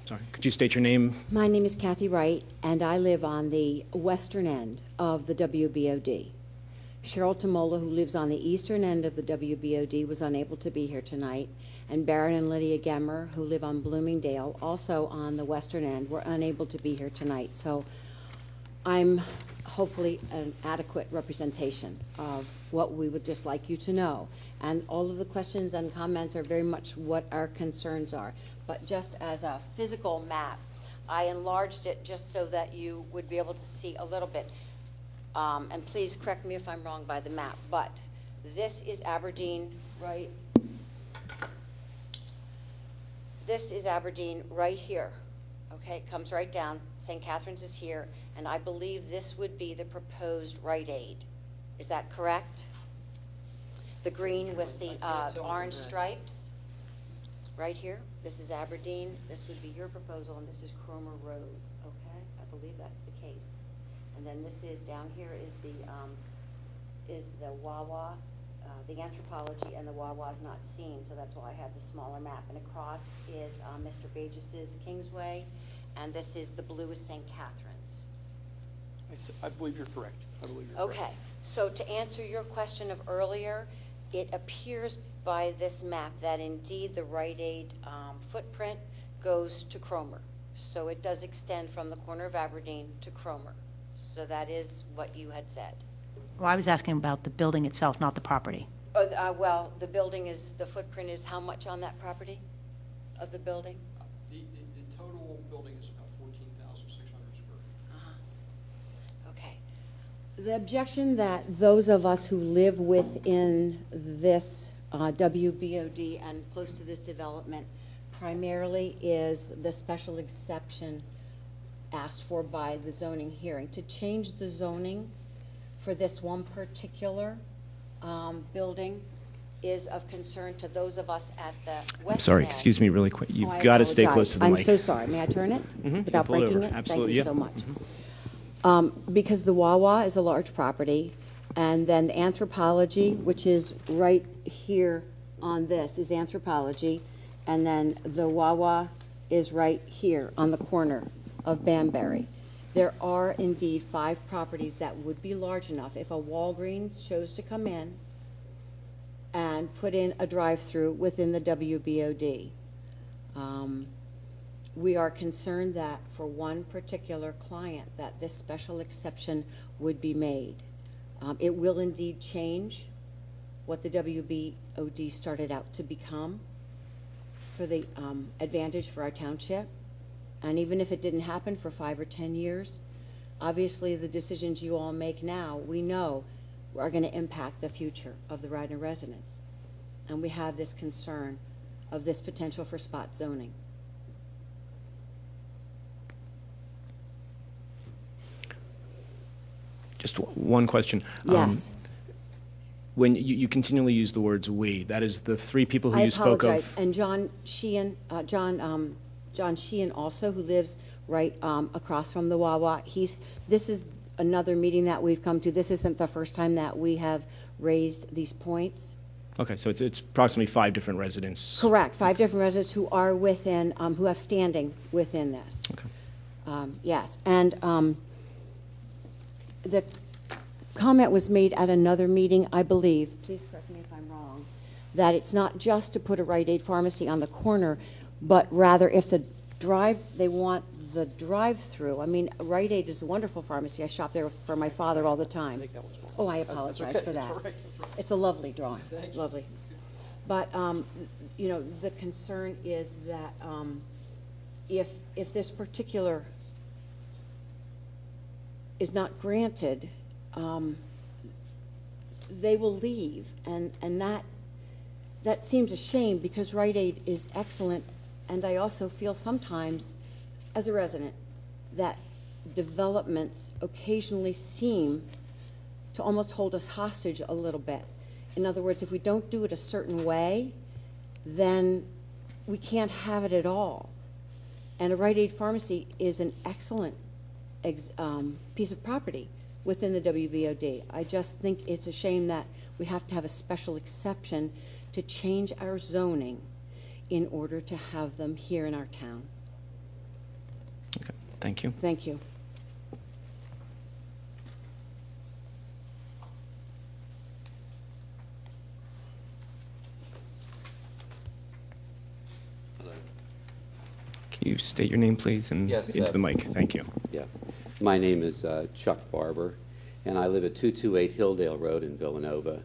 Sorry, could you state your name? My name is Kathy Wright, and I live on the western end of the WBOD. Cheryl Tamola, who lives on the eastern end of the WBOD, was unable to be here tonight, and Baron and Lydia Gemmer, who live on Bloomingdale, also on the western end, were unable to be here tonight. So I'm hopefully an adequate representation of what we would just like you to know. And all of the questions and comments are very much what our concerns are. But just as a physical map, I enlarged it just so that you would be able to see a little bit. And please correct me if I'm wrong by the map, but this is Aberdeen, right? This is Aberdeen right here, okay? It comes right down. St. Catherine's is here, and I believe this would be the proposed Rite Aid. Is that correct? The green with the orange stripes, right here. This is Aberdeen. This would be your proposal, and this is Cromer Road, okay? I believe that's the case. And then this is, down here is the Wawa, the Anthropology, and the Wawa is not seen, so that's why I have the smaller map. And across is Mr. Bagis's Kingsway, and this is the blue is St. Catherine's. I believe you're correct. Okay, so to answer your question of earlier, it appears by this map that indeed the Rite Aid footprint goes to Cromer. So it does extend from the corner of Aberdeen to Cromer. So that is what you had said. Well, I was asking about the building itself, not the property. Well, the building is, the footprint is how much on that property of the building? The total building is about 14,600 square feet. Okay. The objection that those of us who live within this WBOD and close to this development primarily is the special exception asked for by the zoning hearing. To change the zoning for this one particular building is of concern to those of us at the west Sorry, end. excuse me really quick. Oh, You've I got to stay apologize. close to the I'm mic. so sorry. May I turn it without pull it breaking over. it? Absolutely, Thank you yeah. so much. Because the Wawa is a large property, and then the Anthropology, which is right here on this, is Anthropology, and then the Wawa is right here on the corner of Banbury. There are indeed 5 properties that would be large enough if a Walgreens chose to come in and put in a drive-through within the WBOD. We are concerned that for one particular client that this special exception would be made. It will indeed change what the WBOD started out to become for the advantage for our township. And even if it didn't happen for 5 or 10 years, obviously the decisions you all make now, we know are going to impact the future of the Radnor residents. And we have this concern of this potential for spot zoning. Just one question. Yes. when you continually use the words "we," that is the three people who I you spoke apologize. of. And John Sheehan, John Sheehan also, who lives right across from the Wawa, this is another meeting that we've come to. This isn't the first time that we have raised these points. Okay, so it's approximately 5 different residents. Correct, 5 different residents who are within, who have standing within this. Okay. Yes, and the comment was made at another meeting, I believe, please correct me if I'm wrong, that it's not just to put a Rite Aid pharmacy on the corner, but rather if they want the drive-through. I mean, Rite Aid is a wonderful pharmacy. I shop there for my father all the time. Oh, I apologize for that. It's a lovely drawing, lovely. But, you know, the concern is that if this particular is not granted, they will leave, and that seems a shame because Rite Aid is excellent, and I also feel sometimes, as a resident, that developments occasionally seem to almost hold us hostage a little bit. In other words, if we don't do it a certain way, then we can't have it at all. And a Rite Aid pharmacy is an excellent piece of property within the WBOD. I just think it's a shame that we have to have a special exception to change our zoning in order to have them here in our town. Okay, thank you. Thank you. Can you state your name, please, and Yes, into the mic? Thank you. Yeah. My name is Chuck Barber, and I live at 228 Hilldale Road in Villanova.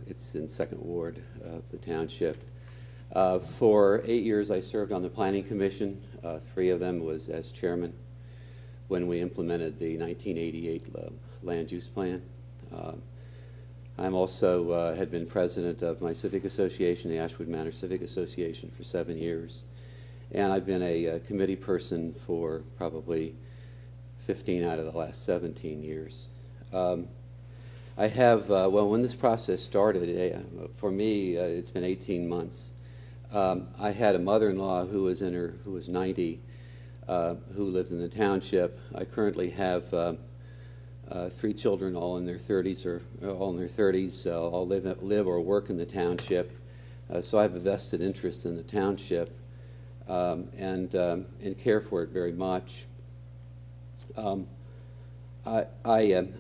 It's in Second Ward of the Township. For 8 years, I served on the Planning Commission. 3 of them was as chairman when we implemented the 1988 land use plan. I'm also had been president of my civic association, the Ashwood Manor Civic Association, for 7 years. And I've been a committee person for probably 15 out of the last 17 years. I have, well, when this process started, for me, it's been 18 months. I had a mother-in-law who was 90, who lived in the township. I currently have 3 children, all in their 30s, all live or work in the township. So I have a vested interest in the township and care for it very much. I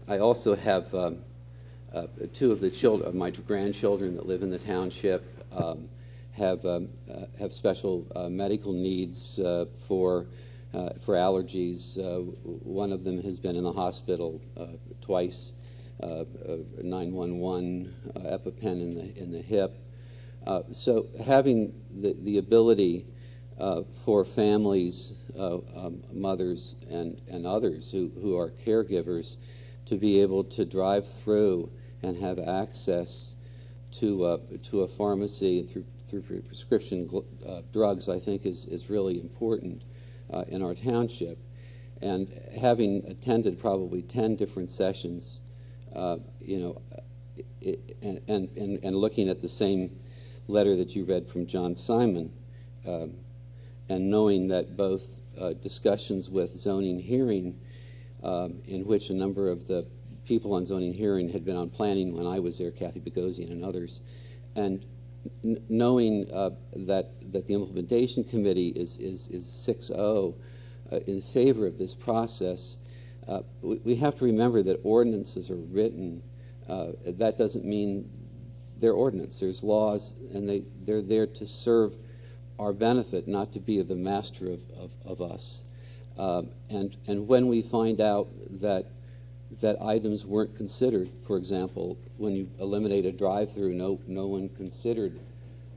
also have 2 of the children, my grandchildren that live in the township, have special medical needs for allergies. One of them has been in the hospital twice, 911 EpiPen in the hip. So having the ability for families, mothers and others who are caregivers, to be able to drive through and have access to a pharmacy and through prescription drugs, I think is really important in our township. And having attended probably 10 different sessions, you know, and looking at the same letter that you read from John Simon, and knowing that both discussions with zoning hearing, in which a number of the people on zoning hearing had been on planning when I was there, Kathy Bogosian and others, and knowing that the implementation committee is 6-0 in favor of this process, we have to remember that ordinances are written. That doesn't mean they're ordinance. There's laws, and they're there to serve our benefit, not to be the master of us. And when we find out that items weren't considered, for example, when you eliminate a drive-through, no one considered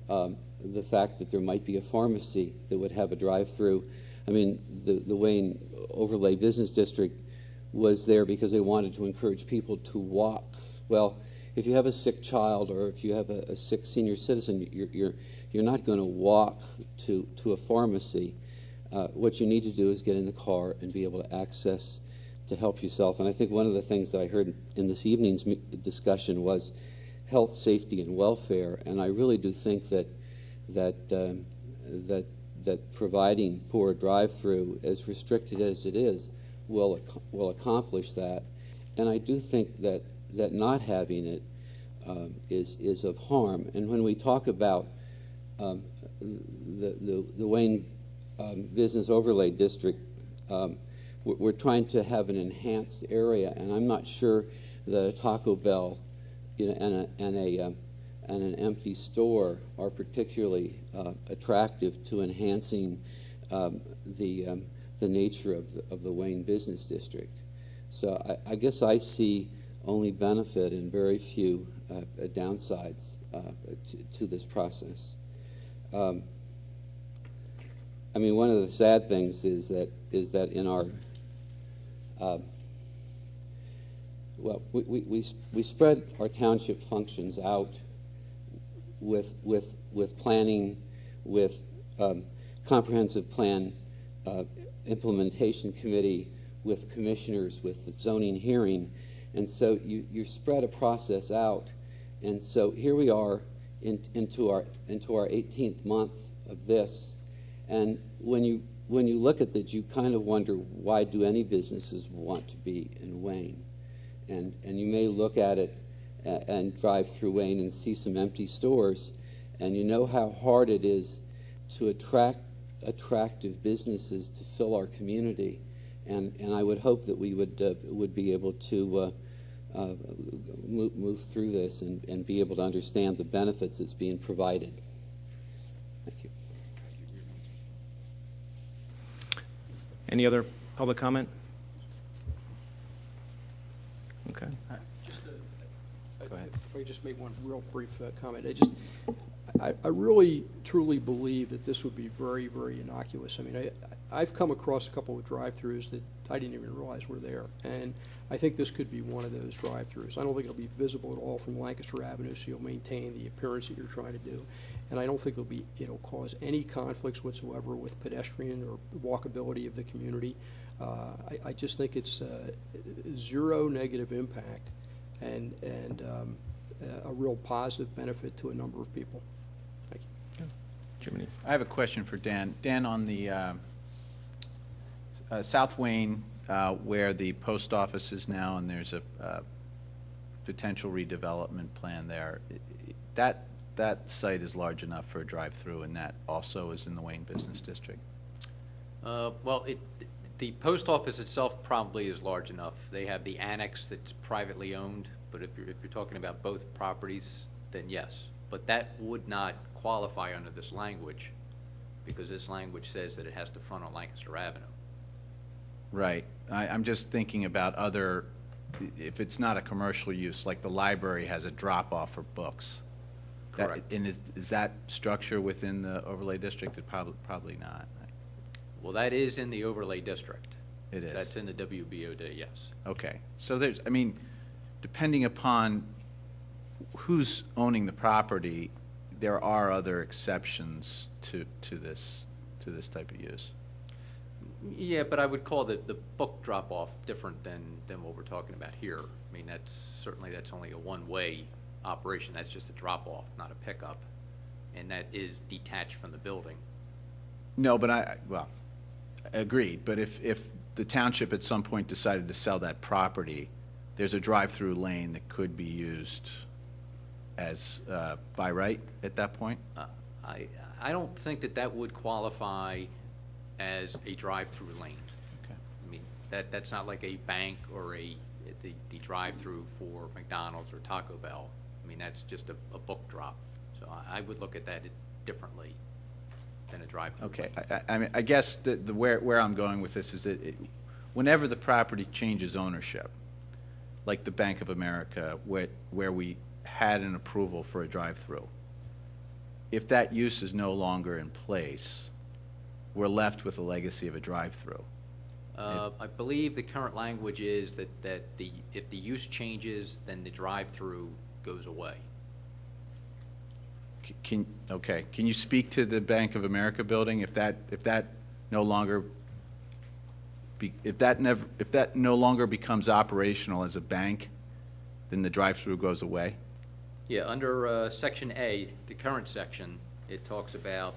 the fact that there might be a pharmacy that would have a drive-through. I mean, the Wayne Overlay Business District was there because they wanted to encourage people to walk. Well, if you have a sick child or if you have a sick senior citizen, you're not going to walk to a pharmacy. What you need to do is get in the car and be able to access to help yourself. And I think one of the things that I heard in this evening's discussion was health, safety, and welfare. And I really do think that providing for a drive-through, as restricted as it is, will accomplish that. And I do think that not having it is of harm. And when we talk about the Wayne Business Overlay District, we're trying to have an enhanced area, and I'm not sure that a Taco Bell, and an empty store are particularly attractive to enhancing the nature of the Wayne Business District. So I guess I see only benefit and very few downsides to this process. I mean, one of the sad things is that in our we spread our township functions out with planning, with comprehensive plan implementation committee, with commissioners, with the zoning hearing, and so you spread a process out, and so here we are into our 18th month of this, and when you look at that, you kind of wonder, why do any businesses want to be in Wayne? And you may look at it and drive through Wayne and see some empty stores, and you know how hard it is to attract attractive businesses to fill our community. And I would hope that we would be able to move through this and be able to understand the benefits that's being provided. Thank you. Any other public comment? Okay. Go ahead. If I could just make one real brief comment. I really, truly believe that this would be very, very innocuous. I mean, I've come across a couple of drive-thrus that I didn't even realize were there, and I think this could be one of those drive-thrus. I don't think it'll be visible at all from Lancaster Avenue, so you'll maintain the appearance that you're trying to do. And I don't think it'll cause any conflicts whatsoever with pedestrian or walkability of the community. I just think it's zero negative impact and a real positive benefit to a number of people. Thank you. Jiminy. I have a question for Dan. Dan, on the South Wayne, where the post office is now, and there's a potential redevelopment plan there, that site is large enough for a drive-through, and that also is in the Wayne Business District? Well, the post office itself probably is large enough. They have the annex that's privately owned, but if you're talking about both properties, then yes. But that would not qualify under this language, because this language says that it has to front on Lancaster Avenue. Right. I'm just thinking about other, if it's not a commercial use, like the library has a drop-off for books. Correct. And is that structure within the overlay district? It probably not. Well, that is in the overlay district. It is? That's in the WBOD, yes. Okay. So there's, I mean, depending upon who's owning the property, there are other exceptions to this type of use. Yeah, but I would call the book drop-off different than what we're talking about here. I mean, that's only a one-way operation. That's just a drop-off, not a pickup, and that is detached from the building. No, but agreed. But if the township at some point decided to sell that property, there's a drive-through lane that could be used as by right at that point? I don't think that would qualify as a drive-through lane. Okay. I mean, that's not like a bank or the drive-through for McDonald's or Taco Bell. I mean, that's just a book drop. So I would look at that differently than a drive-through. Okay. lane. I mean, I guess where I'm going with this is that whenever the property changes ownership, like the Bank of America, where we had an approval for a drive-through, if that use is no longer in place, we're left with a legacy of a drive-through. I believe the current language is that if the use changes, then the drive-through goes away. Can you speak to the Bank of America building if that no longer if that no longer becomes operational as a bank, then the drive-through goes away? Yeah, under Section A, the current section, it talks about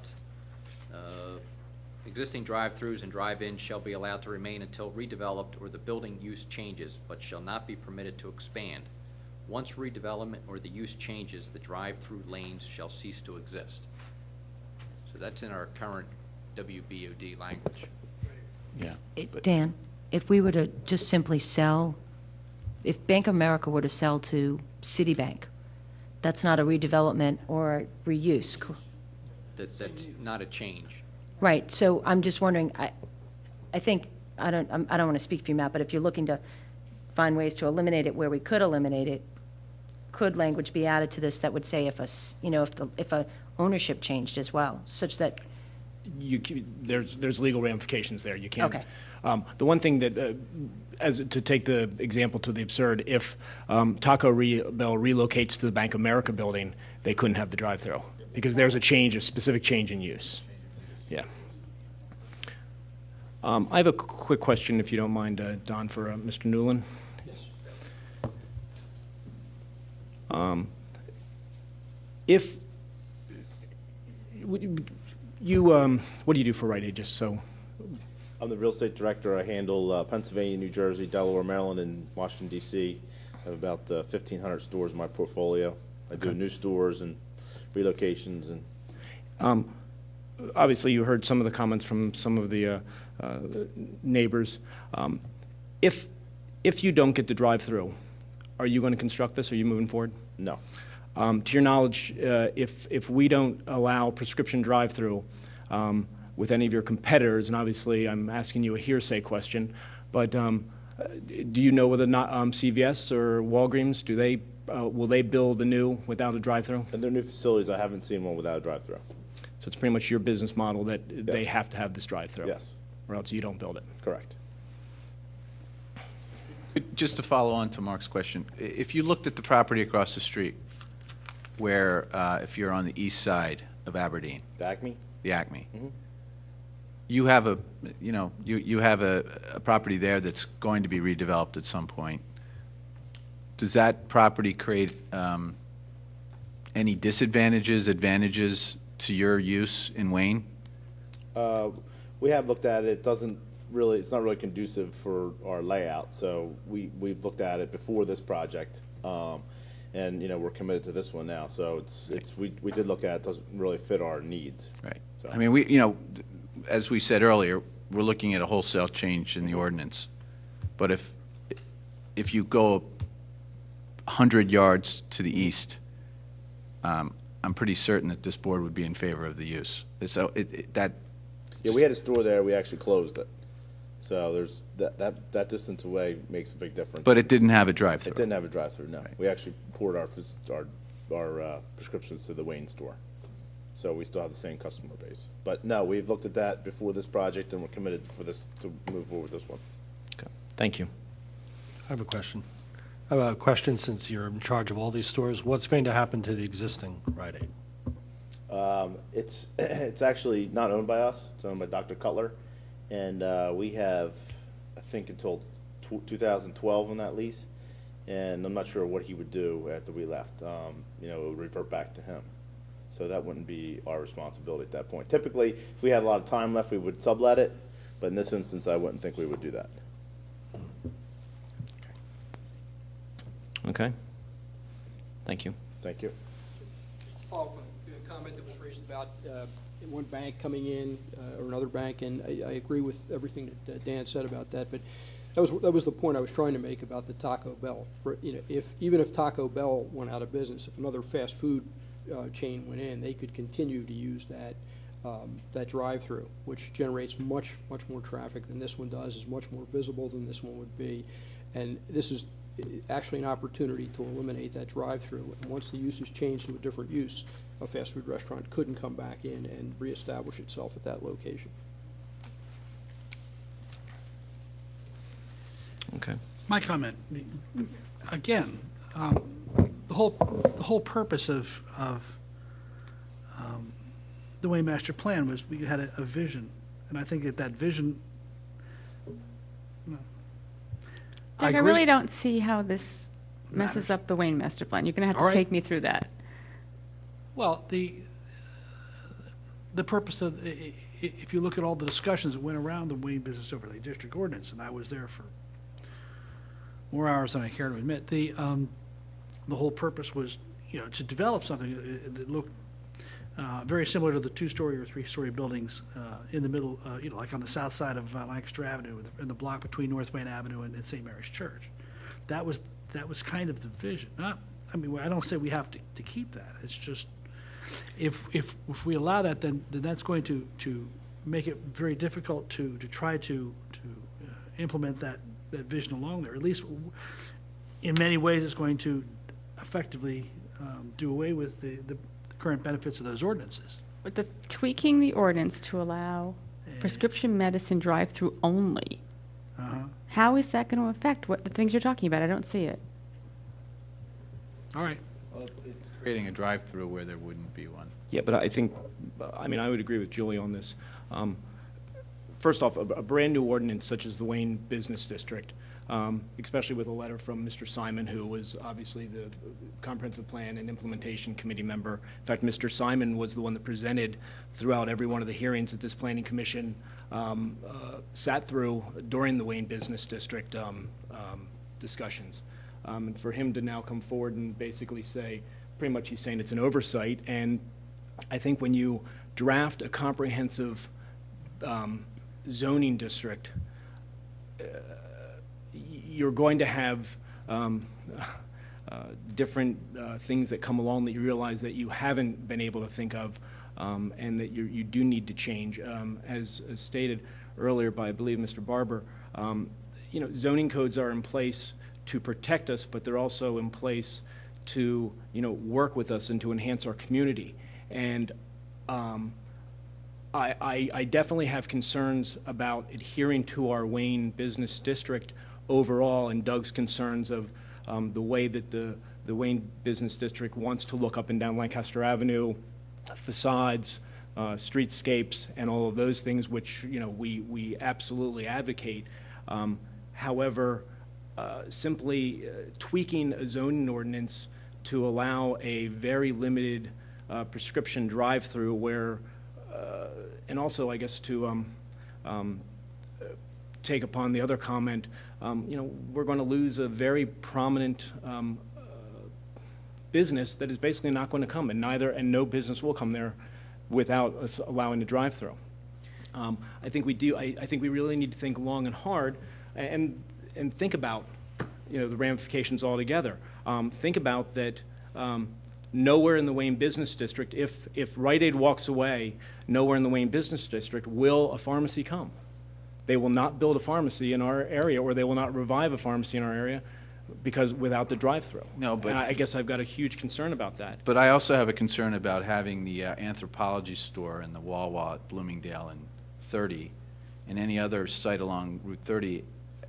existing drive-throughs and drive-ins shall be allowed to remain until redeveloped or the building use changes, but shall not be permitted to expand. Once redevelopment or the use changes, the drive-through lanes shall cease to exist. So that's in our current WBOD language. Yeah. Dan, if we were to just simply sell, if Bank of America were to sell to Citibank, that's not a redevelopment or a reuse. That's not a change. Right, so I'm just wondering, I think, I don't want to speak for you, Matt, but if you're looking to find ways to eliminate it where we could eliminate it, could language be added to this that would say if a ownership changed as well, such that, There's legal ramifications there. You can't. Okay. The one thing that, to take the example to the absurd, if Taco Bell relocates to the Bank of America building, they couldn't have the drive-through because there's a specific change in use. Yeah. I have a quick question, if you don't mind, Don, for Mr. Newland. Yes. If what do you do for Rite Aid? Just so. I'm the real estate director. I handle Pennsylvania, New Jersey, Delaware, Maryland, and Washington, D.C. I have about 1,500 stores in my portfolio. I do new stores and relocations. And obviously, you heard some of the comments from some of the neighbors. If you don't get the drive-through, are you going to construct this? Are you moving forward? no. To your knowledge, if we don't allow prescription drive-through with any of your competitors, and obviously I'm asking you a hearsay question, but do you know whether or not CVS or Walgreens, will they build anew without a drive-through? In their new facilities, I haven't seen one without a drive-through. So it's pretty much your business model that they have to have this drive-through? Yes. Or else you don't build it? Correct. Just to follow on to Mark's question, if you looked at the property across the street, where, if you're on the east side of Aberdeen, The Acme? the Acme, Mhm. you have a property there that's going to be redeveloped at some point. Does that property create any disadvantages, advantages to your use in Wayne? We have looked at it. It doesn't really, it's not really conducive for our layout. So we've looked at it before this project. And, we're committed to this one now. So we did look at it. It doesn't really fit our needs. Right. So. I mean, as we said earlier, we're looking at a wholesale change in the ordinance. But if you go 100 yards to the east, I'm pretty certain that this board would be in favor of the use. So Yeah, we had a store there. We actually closed it. So there's that distance away makes a big difference. But it didn't have a drive-through. It didn't have a drive-through. No, Right. we actually poured our prescriptions to the Wayne store. So we still have the same customer base. But no, we've looked at that before this project, and we're committed for this to move forward with this one. Okay. Thank you. I have a question. I have a question since you're in charge of all these stores. What's going to happen to the existing Rite Aid? It's actually not owned by us. It's owned by Dr. Cutler, and we have, I think, until 2012 on that lease. And I'm not sure what he would do after we left. It would revert back to him. So that wouldn't be our responsibility at that point. Typically, if we had a lot of time left, we would sublet it. But in this instance, I wouldn't think we would do that. Okay. Thank you. Thank you. Just to follow up on a comment that was raised about one bank coming in or another bank, and I agree with everything that Dan said about that, but that was the point I was trying to make about the Taco Bell. Even if Taco Bell went out of business, if another fast food chain went in, they could continue to use that drive-through, which generates much more traffic than this one does, is much more visible than this one would be, and this is actually an opportunity to eliminate that drive-through. And once the use is changed to a different use, a fast food restaurant couldn't come back in and reestablish itself at that location. Okay. My comment, again, the whole purpose of the Wayne Master Plan was we had a vision, and I think that vision Doug, I agree. really don't see how this messes up the Wayne master plan. You're going to have All to right. take me through that. Well, the purpose of, if you look at all the discussions that went around the Wayne Business Overlay District ordinance, and I was there for more hours than I care to admit, the whole purpose was, to develop something that looked very similar to the two-story or three-story buildings in the middle, like on the south side of Lancaster Avenue, in the block between North Wayne Avenue and St. Mary's Church. That was kind of the vision. I don't say we have to keep that. It's just, if we allow that, then that's going to make it very difficult to try to implement that vision along there. At least, in many ways, it's going to effectively do away with the current benefits of those ordinances. But the tweaking the ordinance to allow prescription medicine drive-through only, how is that going to affect what the things you're talking about? I don't see it. All right. Well, it's creating a drive-through where there wouldn't be one. Yeah, but I think, I would agree with Julie on this. First off, a brand-new ordinance such as the Wayne Business District, especially with a letter from Mr. Simon, who was obviously the Comprehensive Plan and Implementation Committee member. In fact, Mr. Simon was the one that presented throughout every one of the hearings that this Planning Commission sat through during the Wayne Business District discussions. And for him to now come forward and basically say, pretty much he's saying it's an oversight, and I think when you draft a comprehensive zoning district, you're going to have different things that come along that you realize that you haven't been able to think of, and that you do need to change. As stated earlier by, I believe, Mr. Barber, zoning codes are in place to protect us, but they're also in place to, work with us and to enhance our community. And I definitely have concerns about adhering to our Wayne Business District overall, and Doug's concerns of the way that the Wayne Business District wants to look up and down Lancaster Avenue, facades, streetscapes, and all of those things, which we absolutely advocate. However, simply tweaking a zoning ordinance to allow a very limited prescription drive-through where, and also I guess to take upon the other comment, we're going to lose a very prominent business that is basically not going to come, and no business will come there without us allowing a drive-through. I think we do. I think we really need to think long and hard, and think about the ramifications altogether. Think about that. Nowhere in the Wayne Business District, if Rite Aid walks away, nowhere in the Wayne Business District will a pharmacy come. They will not build a pharmacy in our area, or they will not revive a pharmacy in our area, because without the drive-through. No, but And I guess I've got a huge concern about that. But I also have a concern about having the anthropology store and the Wawa at Bloomingdale and 30, and any other site along Route 30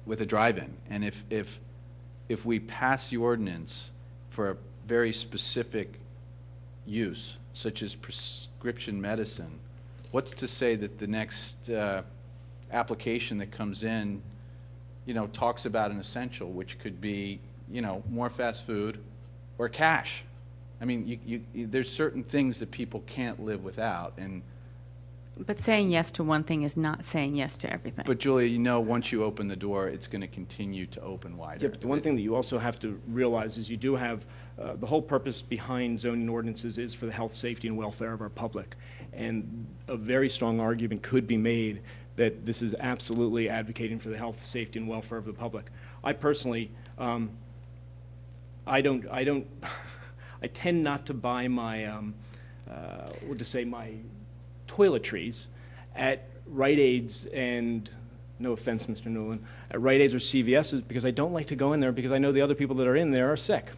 with a drive-in. And if we pass the ordinance for a very specific use, such as prescription medicine, what's to say that the next application that comes in, talks about an essential, which could be, more fast food or cash? I mean, there's certain things that people can't live without, and. But saying yes to one thing is not saying yes to everything. But Julia, once you open the door, it's going to continue to open wider. Yeah, but the one thing that you also have to realize is you do have, the whole purpose behind zoning ordinances is for the health, safety, and welfare of our public. And a very strong argument could be made that this is absolutely advocating for the health, safety, and welfare of the public. I personally, I tend not to buy my, my toiletries at Rite Aids and, no offense, Mr. Newland, at Rite Aids or CVS's, because I don't like to go in there because I know the other people that are in there are sick.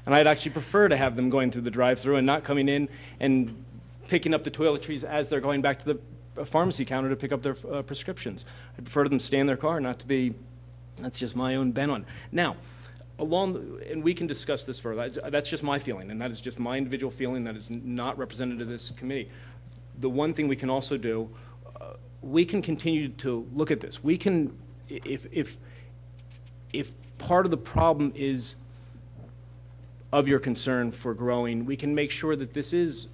And I'd actually prefer to have them going through the drive-through and not coming in and picking up the toiletries as they're going back to the pharmacy counter to pick up their prescriptions. I prefer them to stay in their car, not to be, that's just my own bent on. Now, and we can discuss this further. That's just my feeling, and that is just my individual feeling that is not represented to this committee. The one thing we can also do, we can continue to look at this. We can, if if part of the problem is of your concern for growing, we can make sure that this is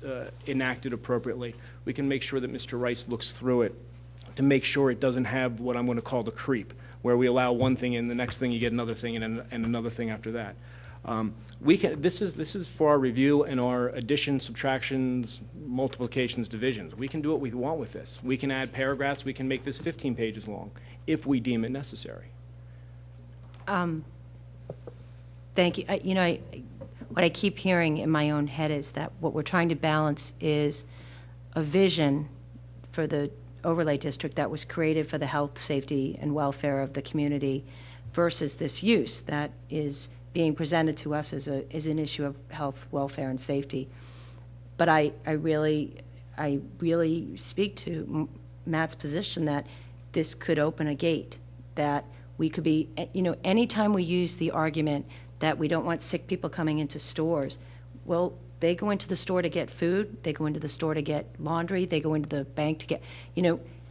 enacted appropriately. We can make sure that Mr. Rice looks through it to make sure it doesn't have what I'm going to call the creep, where we allow one thing and the next thing you get another thing and another thing after that. This is for our review and our additions, subtractions, multiplications, divisions. We can do what we want with this. We can add paragraphs. We can make this 15 pages long if we deem it necessary. Thank you. What I keep hearing in my own head is that what we're trying to balance is a vision for the overlay district that was created for the health, safety, and welfare of the community versus this use that is being presented to us as an issue of health, welfare, and safety. But I really speak to Matt's position that this could open a gate, that we could be, anytime we use the argument that we don't want sick people coming into stores, well, they go into the store to get food, they go into the store to get laundry, they go into the bank to get,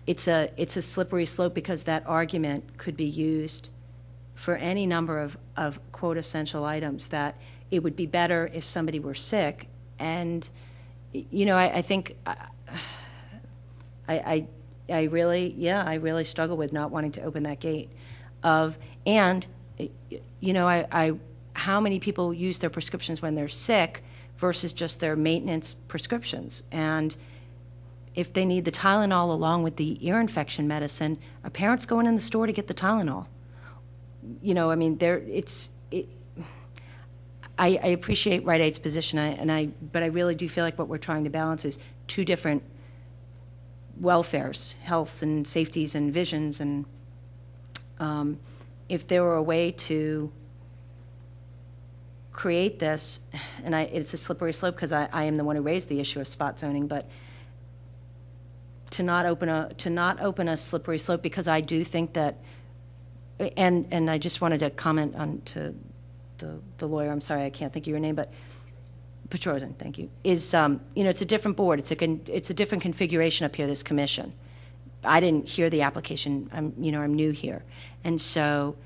it's a slippery slope because that argument could be used for any number of quote essential items, that it would be better if somebody were sick. And, I think I really struggle with not wanting to open that gate how many people use their prescriptions when they're sick versus just their maintenance prescriptions. And if they need the Tylenol along with the ear infection medicine, a parent's going in the store to get the Tylenol. I appreciate Rite Aid's position, but I really do feel like what we're trying to balance is two different welfares, healths and safeties and visions. And if there were a way to create this, and it's a slippery slope because I am the one who raised the issue of spot zoning, but to not open a slippery slope, because I do think that, and I just wanted to comment on to the lawyer. I'm sorry, I can't think of your name, but Petrosian, thank you. Is it's a different board. It's a different configuration up here. This commission. I didn't hear the application. I'm new here, and so.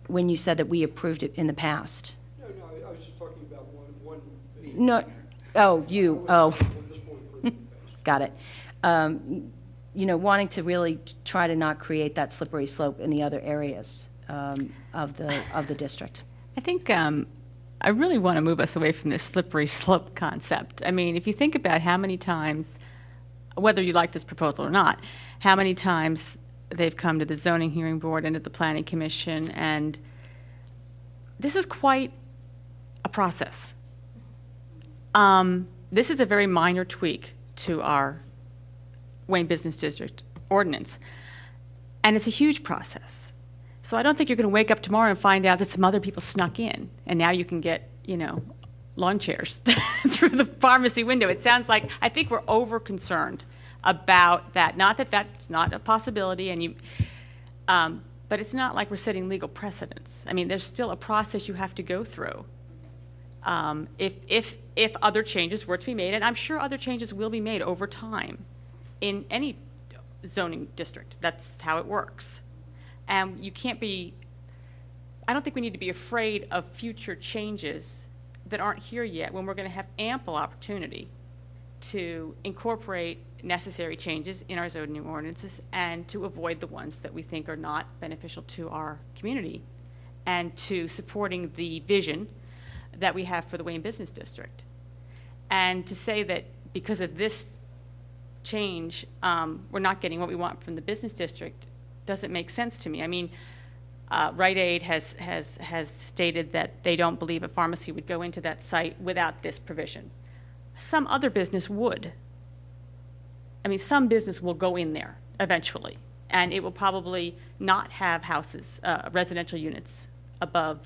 When you said that we approved it in the past. No, I was just talking about one. No, oh, you, oh. Got it. Wanting to really try to not create that slippery slope in the other areas of the district. I think I really want to move us away from this slippery slope concept. I mean, if you think about how many times, whether you like this proposal or not, how many times they've come to the zoning hearing board and to the planning commission, and this is quite a process. This is a very minor tweak to our Wayne Business District ordinance, and it's a huge process. So I don't think you're going to wake up tomorrow and find out that some other people snuck in, and now you can get, lawn chairs through the pharmacy window. It sounds like, I think we're over-concerned about that. Not that that's not a possibility, but it's not like we're setting legal precedents. I mean, there's still a process you have to go through. If other changes were to be made, and I'm sure other changes will be made over time in any zoning district. That's how it works. And you can't be, I don't think we need to be afraid of future changes that aren't here yet when we're going to have ample opportunity to incorporate necessary changes in our zoning ordinances and to avoid the ones that we think are not beneficial to our community and to supporting the vision that we have for the Wayne Business District. And to say that because of this change, we're not getting what we want from the business district doesn't make sense to me. I mean, Rite Aid has stated that they don't believe a pharmacy would go into that site without this provision. Some other business would. I mean, some business will go in there eventually, and it will probably not have houses, residential units above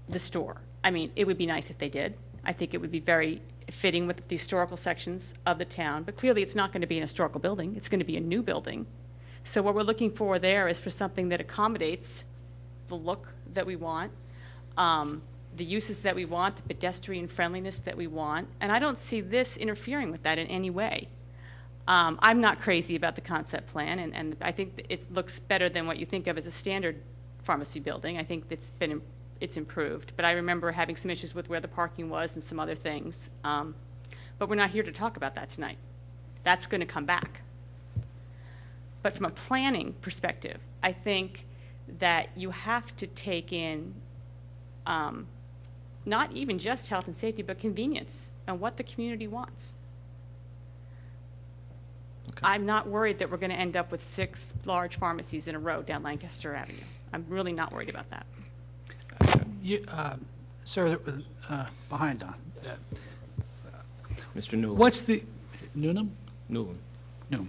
the store. I mean, it would be nice if they did. I think it would be very fitting with the historical sections of the town, but clearly it's not going to be an historical building. It's going to be a new building. So what we're looking for there is for something that accommodates the look that we want, the uses that we want, the pedestrian friendliness that we want, and I don't see this interfering with that in any way. I'm not crazy about the concept plan, and I think that it looks better than what you think of as a standard pharmacy building. I think it's improved, but I remember having some issues with where the parking was and some other things. But we're not here to talk about that tonight. That's going to come back. But from a planning perspective, I think that you have to take in not even just health and safety, but convenience and what the community wants. I'm not worried that we're going to end up with 6 large pharmacies in a row down Lancaster Avenue. I'm really not worried about that. Sir, behind Don. Mr. Newland. What's the, Newnham? Newland. No.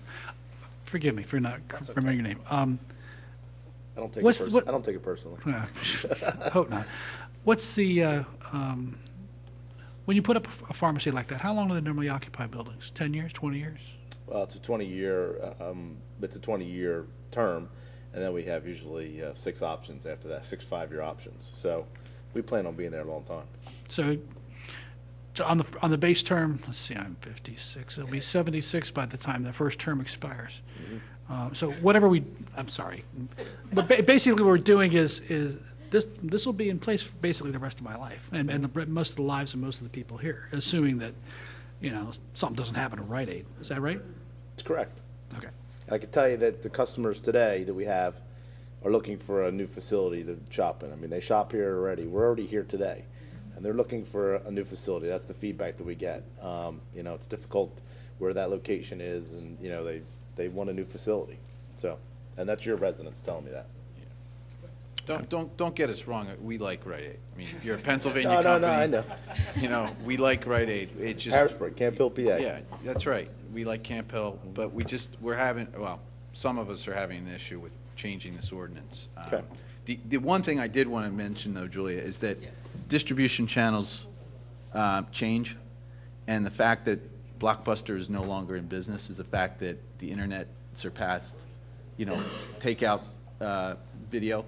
Forgive me for not remembering your name. I don't take What's it the- what- I don't take it personally. Hope not. What's the, when you put up a pharmacy like that, how long do they normally occupy buildings? 10 years, 20 years? Well, it's a 20-year term, and then we have usually 6 options after that, 6 5-year options. So we plan on being there a long time. So on the base term, let's see, I'm 56, it'll be 76 by the time the first term expires. So whatever I'm sorry, but basically what we're doing is this will be in place for basically the rest of my life, and most of the lives of most of the people here, assuming that, something doesn't happen at Rite Aid. Is that right? It's correct. Okay. I can tell you that the customers today that we have are looking for a new facility to shop in. I mean, they shop here already. We're already here today, and they're looking for a new facility. That's the feedback that we get. It's difficult where that location is, and they want a new facility. So, and that's your residents telling me that. Don't get us wrong, we like Rite Aid. I mean, you're a Pennsylvania No, company. I know. We like Rite Aid. It just. Harrisburg, Camp Hill, PA. Yeah, that's right. We like Camp Hill, but we're having, some of us are having an issue with changing this ordinance. Okay. The one thing I did want to mention, though, Julia, is that distribution channels change, and the fact that Blockbuster is no longer in business is the fact that the internet surpassed, takeout video,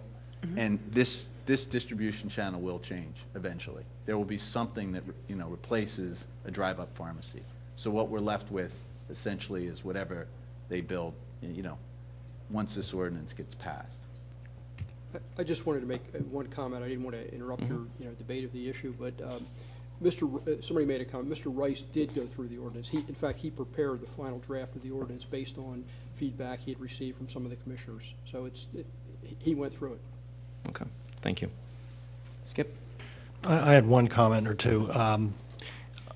and this distribution channel will change eventually. There will be something that replaces a drive-up pharmacy. So what we're left with essentially is whatever they build, once this ordinance gets passed. I just wanted to make one comment. I didn't want to interrupt your debate of the issue, but somebody made a comment. Mr. Rice did go through the ordinance. In fact, he prepared the final draft of the ordinance based on feedback he had received from some of the commissioners. So he went through it. Okay, thank you. Skip? I had one comment or two.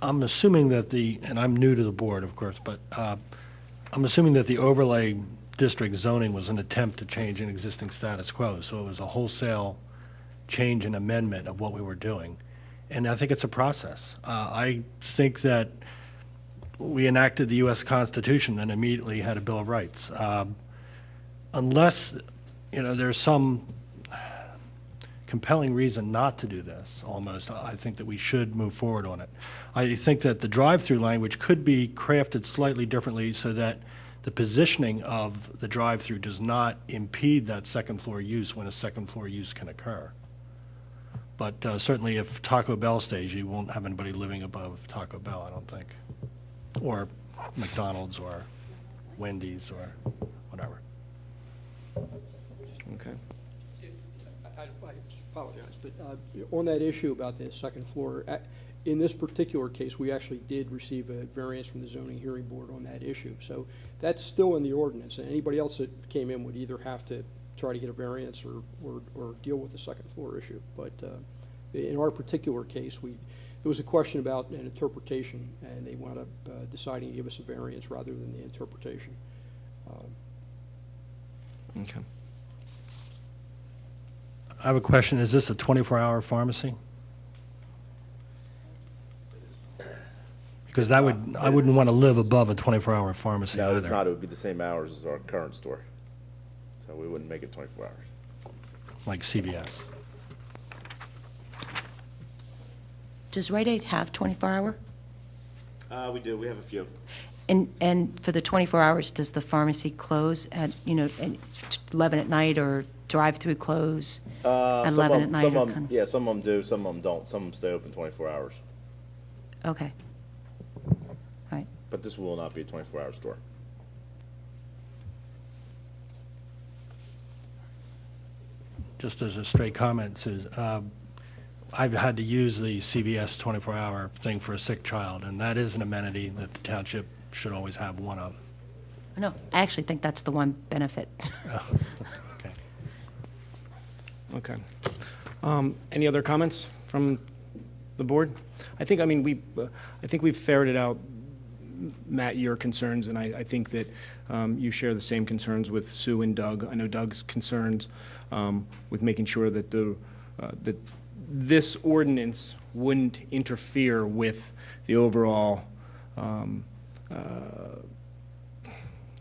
I'm assuming that and I'm new to the board, of course, but I'm assuming that the overlay district zoning was an attempt to change an existing status quo. So it was a wholesale change and amendment of what we were doing. And I think it's a process. I think that we enacted the U.S. Constitution and immediately had a Bill of Rights. Unless, there's some compelling reason not to do this, almost, I think that we should move forward on it. I think that the drive-through language could be crafted slightly differently so that the positioning of the drive-through does not impede that second-floor use when a second-floor use can occur. But certainly if Taco Bell stays, you won't have anybody living above Taco Bell, I don't think. Or McDonald's or Wendy's or whatever. Okay. I apologize, but on that issue about the second floor, in this particular case, we actually did receive a variance from the zoning hearing board on that issue. So that's still in the ordinance, and anybody else that came in would either have to try to get a variance or deal with the second floor issue. But in our particular case, there was a question about an interpretation, and they wound up deciding to give us a variance rather than the interpretation. Okay. I have a question. Is this a 24-hour pharmacy? Because I wouldn't want to live above a 24-hour pharmacy No, it's either. not. It would be the same hours as our current store. So we wouldn't make it 24 hours. Like CVS. Does Rite Aid have 24-hour? We do. We have a few. And for the 24 hours, does the pharmacy close at, at 11 at night, or drive-through close at 11 at night? Some or of them, kind yeah, some of them do. Some of them don't. Some of them stay open 24 hours. Okay. All right. But this will not be a 24-hour store. just as a straight comment, I've had to use the CVS 24-hour thing for a sick child, and that is an amenity that the township should always have one of. No, I actually think that's the one benefit. Okay. Okay. Any other comments from the board? I think we've ferreted out, Matt, your concerns, and I think that you share the same concerns with Sue and Doug. I know Doug's concerns with making sure that that this ordinance wouldn't interfere with the overall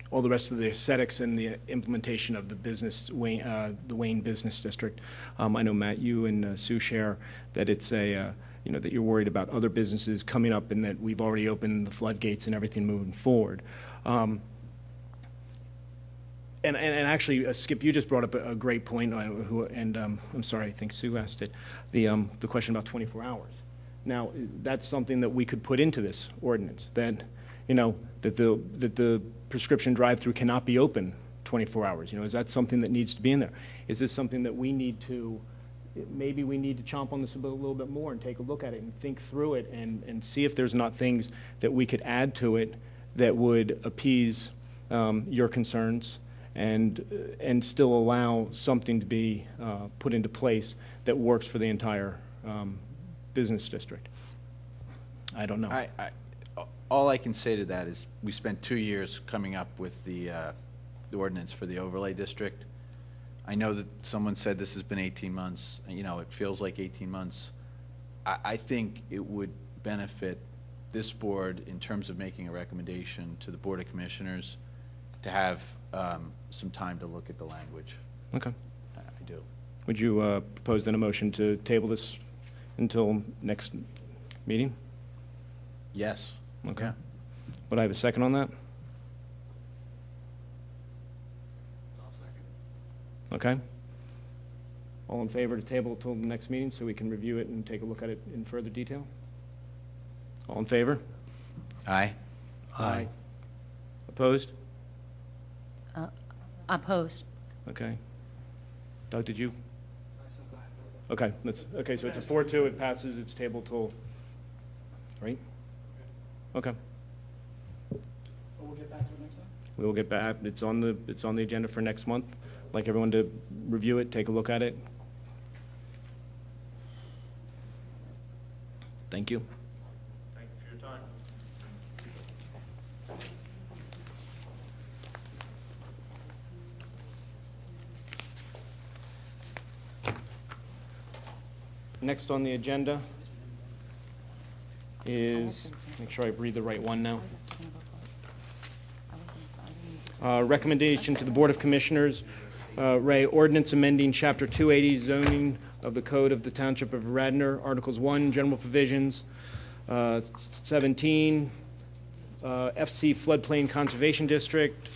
all the rest of the aesthetics and the implementation of the business, the Wayne Business District. I know, Matt, you and Sue share that it's that you're worried about other businesses coming up and that we've already opened the floodgates and everything moving forward. And actually, Skip, you just brought up a great point, I'm sorry, I think Sue asked it, the question about 24 hours. Now, that's something that we could put into this ordinance, that the prescription drive-through cannot be open 24 hours. Is that something that needs to be in there? Is this something that we need to, maybe we need to chomp on this a little bit more and take a look at it and think through it and see if there's not things that we could add to it that would appease your concerns and still allow something to be put into place that works for the entire business district. I don't know. All I can say to that is we spent 2 years coming up with the ordinance for the overlay district. I know that someone said this has been 18 months. It feels like 18 months. I think it would benefit this board in terms of making a recommendation to the Board of Commissioners to have some time to look at the language. Okay. I do. Would you propose then a motion to table this until next meeting? Yes. Okay. Yeah. Would I have a second on that? Okay. All in favor to table till the next meeting so we can review it and take a look at it in further detail? All in favor? Aye. Aye. Opposed? Opposed. Okay. Doug, did you? Okay, so it's a 4-2, it passes, it's tabled till, right? Okay. We'll get back to it next time? We will get back, it's on the agenda for next month. I'd like everyone to review it, take a look at it. Thank you. Thank you for your time. Next on the agenda is, make sure I read the right one now. Recommendation to the Board of Commissioners, Ray, ordinance amending Chapter 280 zoning of the Code of the Township of Radnor, Articles 1, General Provisions, 17, FC Floodplain Conservation District,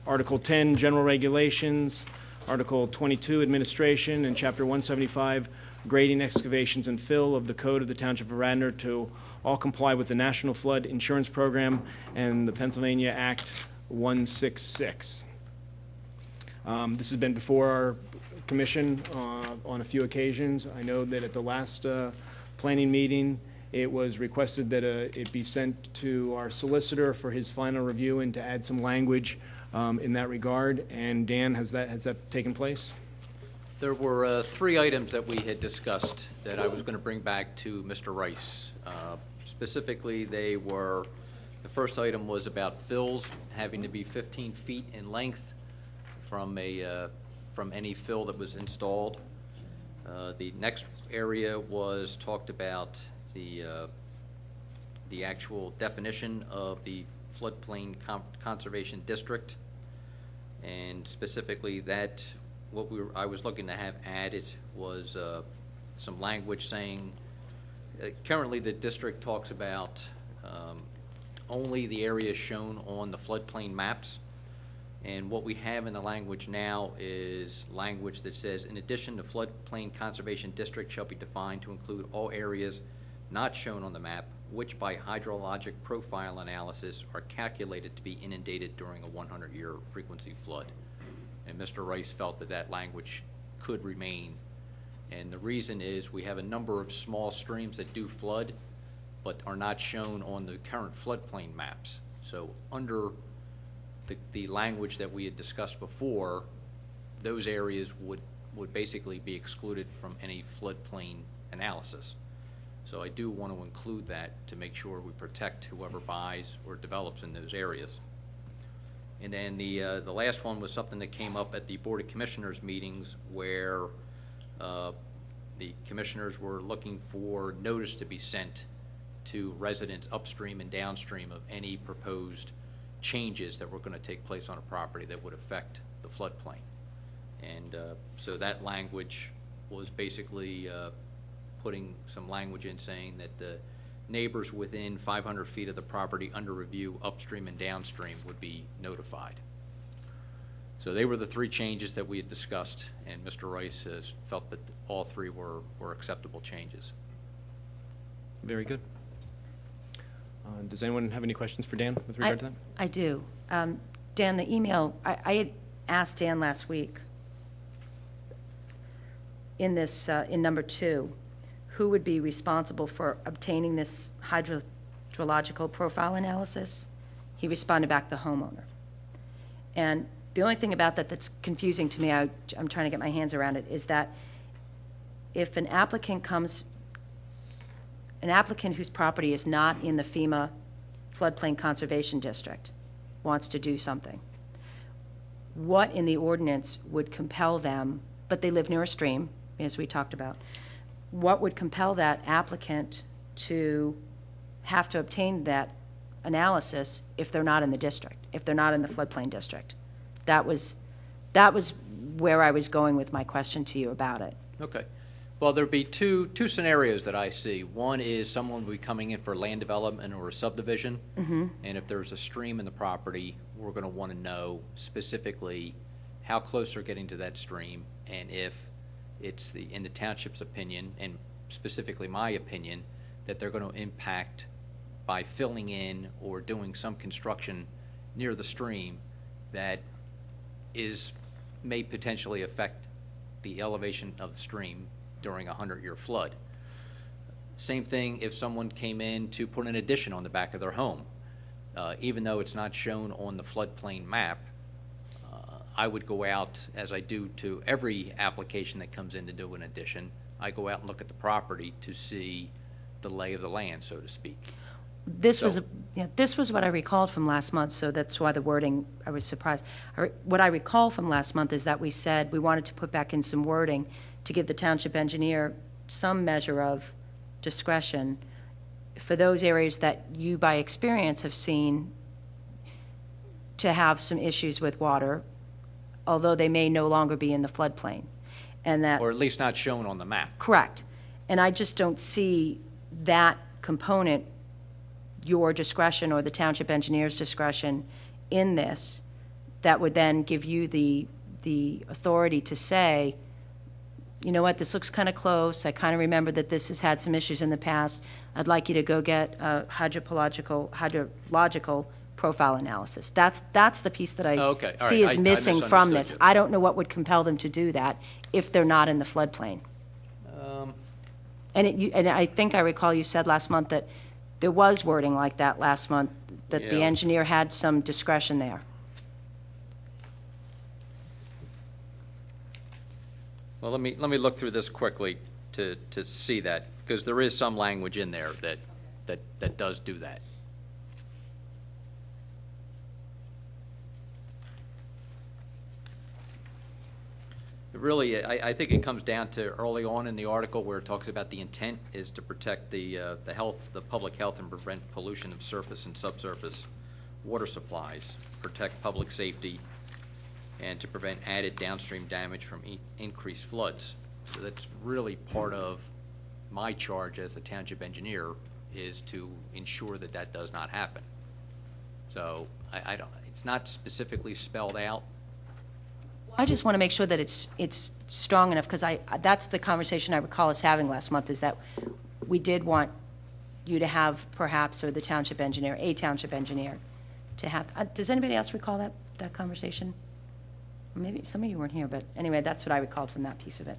Article 10, General Regulations, Article 22, Administration, and Chapter 175, Grading, Excavations, and Fill of the Code of the Township of Radnor to all comply with the National Flood Insurance Program and the Pennsylvania Act 166. This has been before our commission on a few occasions. I know that at the last planning meeting, it was requested that it be sent to our solicitor for his final review and to add some language in that regard. And Dan, has that taken place? There were 3 items that we had discussed that I was going to bring back to Mr. Rice. Specifically, they were, the first item was about fills having to be 15 feet in length from any fill that was installed. The next area was talked about the actual definition of the floodplain conservation district, and specifically that I was looking to have added was some language saying currently the district talks about only the areas shown on the floodplain maps, and what we have in the language now is language that says, in addition, the floodplain conservation district shall be defined to include all areas not shown on the map, which by hydrologic profile analysis are calculated to be inundated during a 100-year frequency flood. And Mr. Rice felt that that language could remain. And the reason is we have a number of small streams that do flood, but are not shown on the current floodplain maps. So under the language that we had discussed before, those areas would basically be excluded from any floodplain analysis. So I do want to include that to make sure we protect whoever buys or develops in those areas. And then the last one was something that came up at the Board of Commissioners meetings where the commissioners were looking for notice to be sent to residents upstream and downstream of any proposed changes that were going to take place on a property that would affect the floodplain. And so that language was basically putting some language in saying that the neighbors within 500 feet of the property under review upstream and downstream would be notified. So they were the three changes that we had discussed, and Mr. Rice has felt that all three were acceptable changes. Very good. Does anyone have any questions for Dan with regard to that? I do. Dan, the email, I had asked Dan last week in this, in number 2, who would be responsible for obtaining this hydrological profile analysis. He responded back, the homeowner. And the only thing about that that's confusing to me, I'm trying to get my hands around it, is that if an applicant whose property is not in the FEMA floodplain conservation district wants to do something, what in the ordinance would compel them, but they live near a stream, as we talked about, what would compel that applicant to have to obtain that analysis if they're not in the district, if they're not in the floodplain district? That was where I was going with my question to you about it. Okay. Well, there'd be two scenarios that I see. One is someone would be coming in for land development or a subdivision, and if there's a stream in the property, we're going to want to know specifically how close they're getting to that stream, and if it's in the township's opinion, and specifically my opinion, that they're going to impact by filling in or doing some construction near the stream that may potentially affect the elevation of the stream during a 100-year flood. Same thing if someone came in to put an addition on the back of their home. Even though it's not shown on the floodplain map, I would go out, as I do to every application that comes in to do an addition, I go out and look at the property to see the lay of the land, so to speak. This was what I recalled from last month, so that's why the wording, I was surprised. What I recall from last month is that we said we wanted to put back in some wording to give the township engineer some measure of discretion for those areas that you, by experience, have seen to have some issues with water, although they may no longer be in the floodplain. And that, Or at least not shown on the map. correct. And I just don't see that component, your discretion or the township engineer's discretion in this, that would then give you the authority to say, you know what, this looks kind of close. I kind of remember that this has had some issues in the past. I'd like you to go get a hydrological profile analysis. That's the piece that I Okay, all see right. as I missing from this. misunderstood you. I don't know what would compel them to do that if they're not in the floodplain. And I think I recall you said last month that there was wording like that last month, that the Yeah. engineer had some discretion there. Well, let me look through this quickly to see that, because there is some language in there that does do that. Really, I think it comes down to early on in the article where it talks about the intent is to protect the public health and prevent pollution of surface and subsurface water supplies, protect public safety, and to prevent added downstream damage from increased floods. So that's really part of my charge as the township engineer, is to ensure that that does not happen. So it's not specifically spelled out. I just want to make sure that it's strong enough, because that's the conversation I recall us having last month, is that we did want you to have perhaps, or the township engineer, a township engineer, to have, does anybody else recall that conversation? Maybe some of you weren't here, but anyway, that's what I recalled from that piece of it.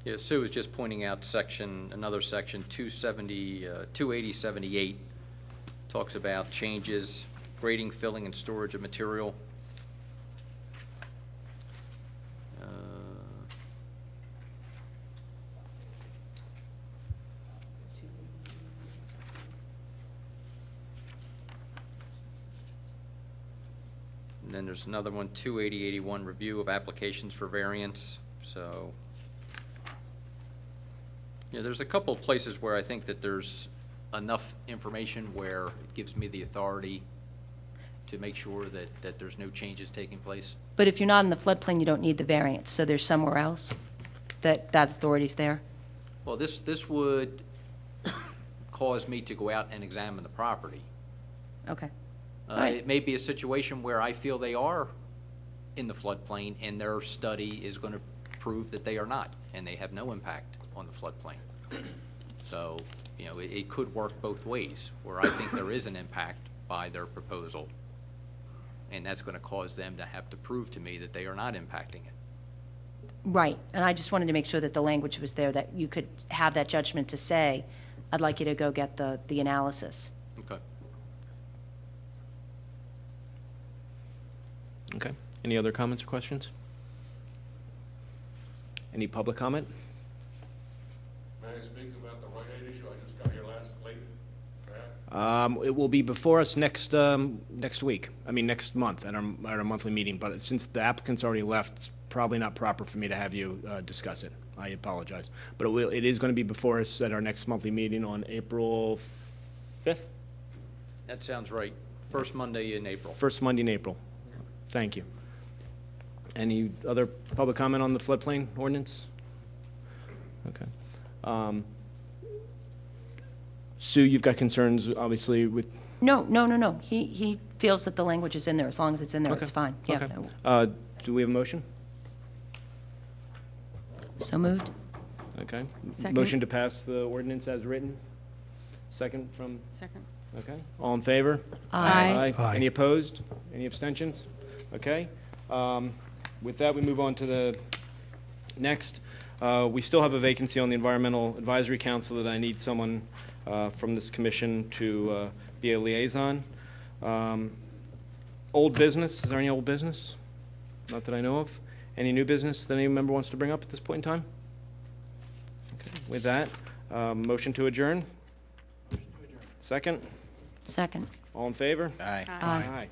Yeah, Sue was just pointing out another section, 28078, talks about changes, grading, filling, and storage of material. And then there's another one, 28081, review of applications for variance, so. Yeah, there's a couple of places where I think that there's enough information where it gives me the authority to make sure that there's no changes taking place. But if you're not in the floodplain, you don't need the variance, so there's somewhere else that authority's there? Well, this would cause me to go out and examine the property. Okay. Right. It may be a situation where I feel they are in the floodplain and their study is going to prove that they are not, and they have no impact on the floodplain. So, you know, it could work both ways, where I think there is an impact by their proposal, and that's going to cause them to have to prove to me that they are not impacting it. Right, and I just wanted to make sure that the language was there, that you could have that judgment to say, I'd like you to go get the analysis. Okay. Okay. Any other comments or questions? Any public comment? May I speak about the Rite Aid issue? I just got here late. It will be before us next week. I mean, next month at our monthly meeting. But since the applicant's already left, it's probably not proper for me to have you discuss it. I apologize. But it is going to be before us at our next monthly meeting on April 5th? That sounds right. First Monday in April. First Monday in April. Thank you. Any other public comment on the floodplain ordinance? Okay. Sue, you've got concerns, obviously, with... No. He feels that the language is in there. As long as it's in there, Okay. it's fine. Yeah. Okay. No. Do we have a motion? So moved? Okay. Second. Motion to pass the ordinance as written? Second from... Second. Okay. All in favor? Aye. Aye. Any opposed? Any abstentions? Okay. With that, we move on to the next. We still have a vacancy on the Environmental Advisory Council that I need someone from this commission to be a liaison. Old business, is there any old business? Not that I know of. Any new business that any member wants to bring up at this point in time? Okay. With that, motion to adjourn? Second? Second. All in favor? Aye. Aye. Aye.